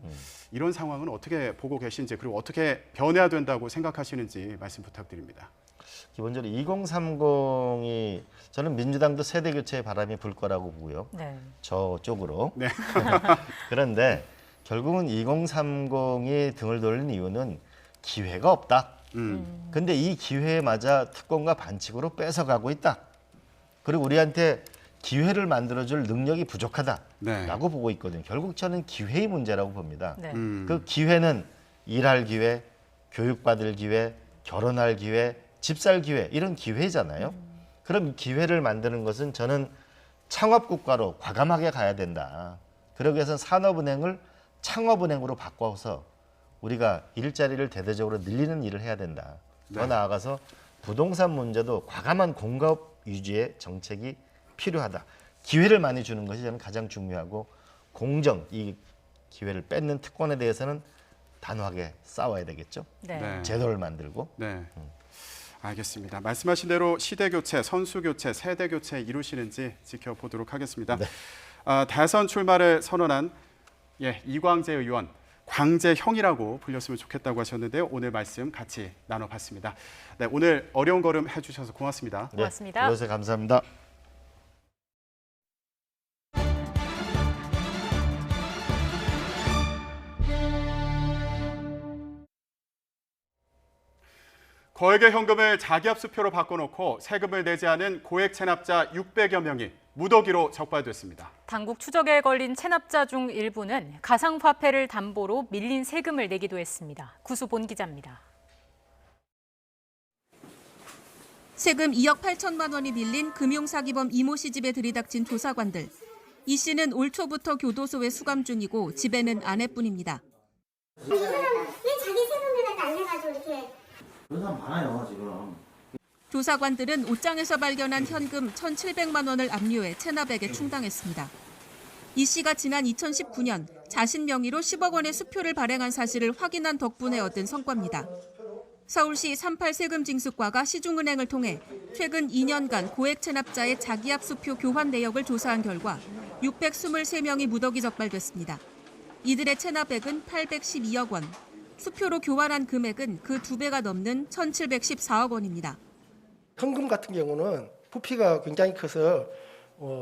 이런 상황은 어떻게 보고 계신지 그리고 어떻게 변해야 된다고 생각하시는지 말씀 부탁드립니다. 기본적으로 2030이 저는 민주당도 세대 교체의 바람이 불 거라고 보고요. 네. 저쪽으로. 네. 그런데 결국은 2030이 등을 돌리는 이유는 기회가 없다. 근데 이 기회에 맞아 특권과 반칙으로 뺏어가고 있다. 그리고 우리한테 기회를 만들어줄 능력이 부족하다라고 보고 있거든요. 결국 저는 기회의 문제라고 봅니다. 네. 그 기회는 일할 기회, 교육받을 기회, 결혼할 기회, 집 살 기회 이런 기회잖아요. 그럼 기회를 만드는 것은 저는 창업국가로 과감하게 가야 된다. 그러기 위해서는 산업은행을 창업은행으로 바꿔서 우리가 일자리를 대대적으로 늘리는 일을 해야 된다. 더 나아가서 부동산 문제도 과감한 공급 유지의 정책이 필요하다. 기회를 많이 주는 것이 저는 가장 중요하고 공정, 이 기회를 뺏는 특권에 대해서는 단호하게 싸워야 되겠죠. 네. 제도를 만들고. 네. 알겠습니다. 말씀하신 대로 시대 교체, 선수 교체, 세대 교체 이루시는지 지켜보도록 하겠습니다. 네. 대선 출마를 선언한 이광재 의원, 광재형이라고 불렸으면 좋겠다고 하셨는데요. 오늘 말씀 같이 나눠봤습니다. 네, 오늘 어려운 걸음 해주셔서 고맙습니다. 고맙습니다. 네, 불러주셔서 감사합니다. 거액의 현금을 자기압수표로 바꿔놓고 세금을 내지 않은 고액 체납자 600여 명이 무더기로 적발됐습니다. 당국 추적에 걸린 체납자 중 일부는 가상화폐를 담보로 밀린 세금을 내기도 했습니다. 구수본 기자입니다. 세금 2억 8천만 원이 밀린 금융사기범 이모 씨 집에 들이닥친 조사관들. 이 씨는 올 초부터 교도소에 수감 중이고 집에는 아내뿐입니다. 왜 자기 세금이라도 안 내가지고 이렇게. 그런 사람 많아요, 지금. 조사관들은 옷장에서 발견한 현금 1,700만 원을 압류해 체납액에 충당했습니다. 이 씨가 지난 2019년 자신 명의로 10억 원의 수표를 발행한 사실을 확인한 덕분에 얻은 성과입니다. 서울시 38 세금징수과가 시중은행을 통해 최근 2년간 고액 체납자의 자기압 수표 교환 내역을 조사한 결과 623명이 무더기 적발됐습니다. 이들의 체납액은 812억 원, 수표로 교환한 금액은 그 2배가 넘는 1,714억 원입니다. 현금 같은 경우는 부피가 굉장히 커서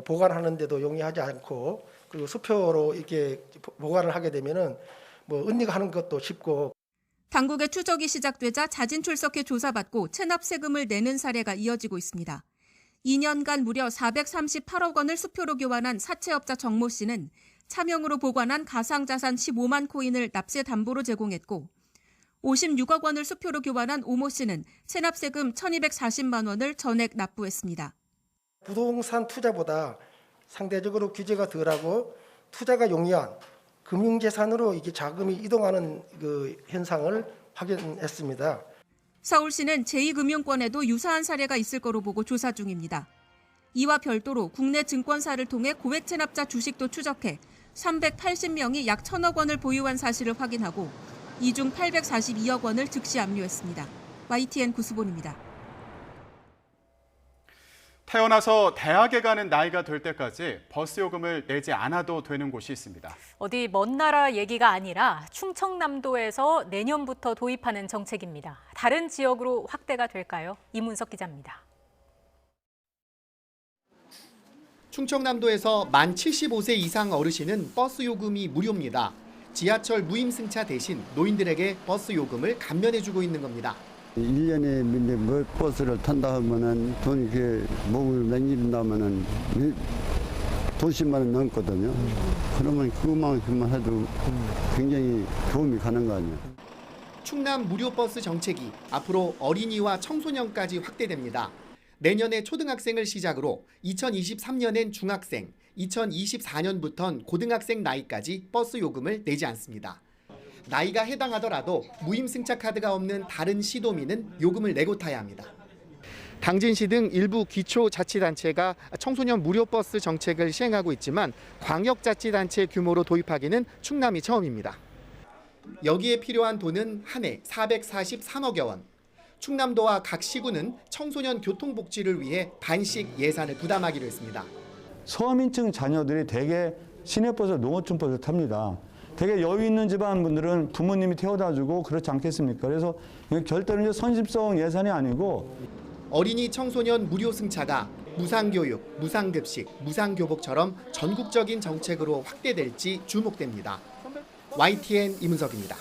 보관하는데도 용이하지 않고, 그리고 수표로 이렇게 보관을 하게 되면은 은닉 하는 것도 쉽고. 당국의 추적이 시작되자 자진 출석해 조사받고 체납 세금을 내는 사례가 이어지고 있습니다. 2년간 무려 438억 원을 수표로 교환한 사채업자 정모 씨는 차명으로 보관한 가상자산 15만 코인을 납세 담보로 제공했고, 56억 원을 수표로 교환한 오모 씨는 체납세금 1,240만 원을 전액 납부했습니다. 부동산 투자보다 상대적으로 규제가 덜하고 투자가 용이한 금융재산으로 이게 자금이 이동하는 그 현상을 확인했습니다. 서울시는 제2금융권에도 유사한 사례가 있을 거로 보고 조사 중입니다. 이와 별도로 국내 증권사를 통해 고액 체납자 주식도 추적해 380명이 약 1,000억 원을 보유한 사실을 확인하고 이 중 842억 원을 즉시 압류했습니다. YTN 구수본입니다. 태어나서 대학에 가는 나이가 될 때까지 버스 요금을 내지 않아도 되는 곳이 있습니다. 어디 먼 나라 얘기가 아니라 충청남도에서 내년부터 도입하는 정책입니다. 다른 지역으로 확대가 될까요? 이문석 기자입니다. 충청남도에서 만 75세 이상 어르신은 버스 요금이 무료입니다. 지하철 무임승차 대신 노인들에게 버스 요금을 감면해주고 있는 겁니다. 1년에 뭐 버스를 탄다 하면은 돈이 목을 남긴다면은 돈 10만 원 넘거든요. 그러면 그만큼만 해도 굉장히 도움이 가는 거 아니에요. 충남 무료버스 정책이 앞으로 어린이와 청소년까지 확대됩니다. 내년에 초등학생을 시작으로 2023년엔 중학생, 2024년부턴 고등학생 나이까지 버스 요금을 내지 않습니다. 나이가 해당하더라도 무임승차 카드가 없는 다른 시도민은 요금을 내고 타야 합니다. 당진시 등 일부 기초자치단체가 청소년 무료버스 정책을 시행하고 있지만 광역자치단체 규모로 도입하기는 충남이 처음입니다. 여기에 필요한 돈은 한 해 443억여 원. 충남도와 각 시군은 청소년 교통복지를 위해 반씩 예산을 부담하기로 했습니다. 서민층 자녀들이 대개 시내버스, 농어촌버스 탑니다. 되게 여유 있는 집안 분들은 부모님이 태워다 주고 그렇지 않겠습니까? 그래서 절대로 선심성 예산이 아니고 어린이 청소년 무료 승차가 무상교육, 무상급식, 무상교복처럼 전국적인 정책으로 확대될지 주목됩니다. YTN 이문석입니다.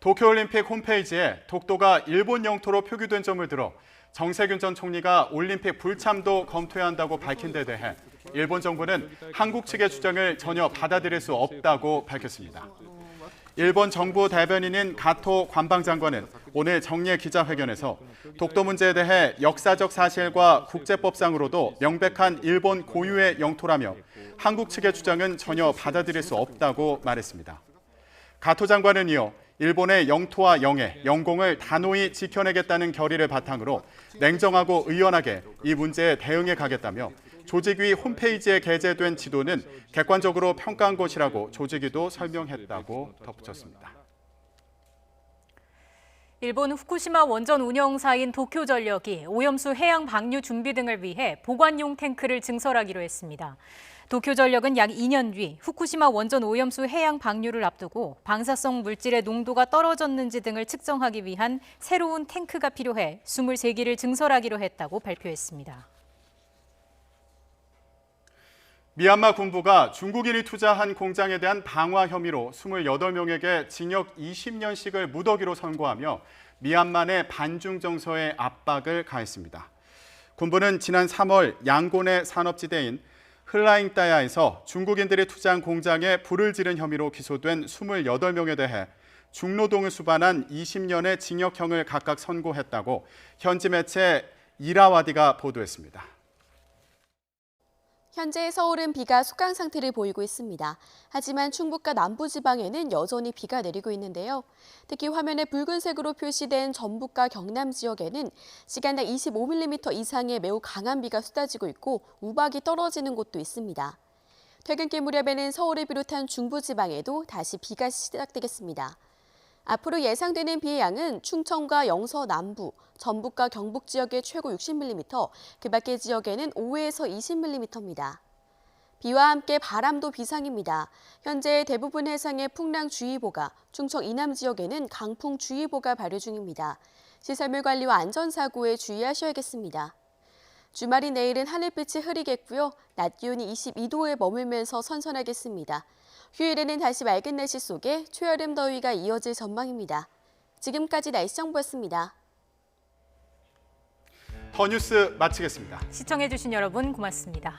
도쿄올림픽 홈페이지에 독도가 일본 영토로 표기된 점을 들어 정세균 전 총리가 올림픽 불참도 검토해야 한다고 밝힌 데 대해 일본 정부는 한국 측의 주장을 전혀 받아들일 수 없다고 밝혔습니다. 일본 정부 대변인인 가토 관방장관은 오늘 정례 기자회견에서 독도 문제에 대해 역사적 사실과 국제법상으로도 명백한 일본 고유의 영토라며 한국 측의 주장은 전혀 받아들일 수 없다고 말했습니다. 가토 장관은 이어 일본의 영토와 영해, 영공을 단호히 지켜내겠다는 결의를 바탕으로 냉정하고 의연하게 이 문제에 대응해 가겠다며 조직위 홈페이지에 게재된 지도는 객관적으로 평가한 것이라고 조직위도 설명했다고 덧붙였습니다. 일본 후쿠시마 원전 운영사인 도쿄전력이 오염수 해양 방류 준비 등을 위해 보관용 탱크를 증설하기로 했습니다. 도쿄전력은 약 2년 뒤 후쿠시마 원전 오염수 해양 방류를 앞두고 방사성 물질의 농도가 떨어졌는지 등을 측정하기 위한 새로운 탱크가 필요해 23기를 증설하기로 했다고 발표했습니다. 미얀마 군부가 중국인이 투자한 공장에 대한 방화 혐의로 28명에게 징역 20년씩을 무더기로 선고하며 미얀마 내 반중 정서에 압박을 가했습니다. 군부는 지난 3월 양곤의 산업지대인 흘라잉따야에서 중국인들이 투자한 공장에 불을 지른 혐의로 기소된 28명에 대해 중노동을 수반한 20년의 징역형을 각각 선고했다고 현지 매체 이라와디가 보도했습니다. 현재 서울은 비가 숙강 상태를 보이고 있습니다. 하지만 충북과 남부지방에는 여전히 비가 내리고 있는데요. 특히 화면에 붉은색으로 표시된 전북과 경남 지역에는 시간당 25mm 이상의 매우 강한 비가 쏟아지고 있고 우박이 떨어지는 곳도 있습니다. 퇴근길 무렵에는 서울을 비롯한 중부지방에도 다시 비가 시작되겠습니다. 앞으로 예상되는 비의 양은 충청과 영서 남부, 전북과 경북 지역에 최고 60mm, 그 밖의 지역에는 5에서 20mm입니다. 비와 함께 바람도 비상입니다. 현재 대부분 해상에 풍랑주의보가, 충청 이남 지역에는 강풍주의보가 발효 중입니다. 시설물 관리와 안전사고에 주의하셔야겠습니다. 주말인 내일은 하늘빛이 흐리겠고요. 낮 기온이 22도에 머물면서 선선하겠습니다. 휴일에는 다시 맑은 날씨 속에 초여름 더위가 이어질 전망입니다. 지금까지 날씨 정보였습니다. 더 뉴스 마치겠습니다. 시청해주신 여러분 고맙습니다.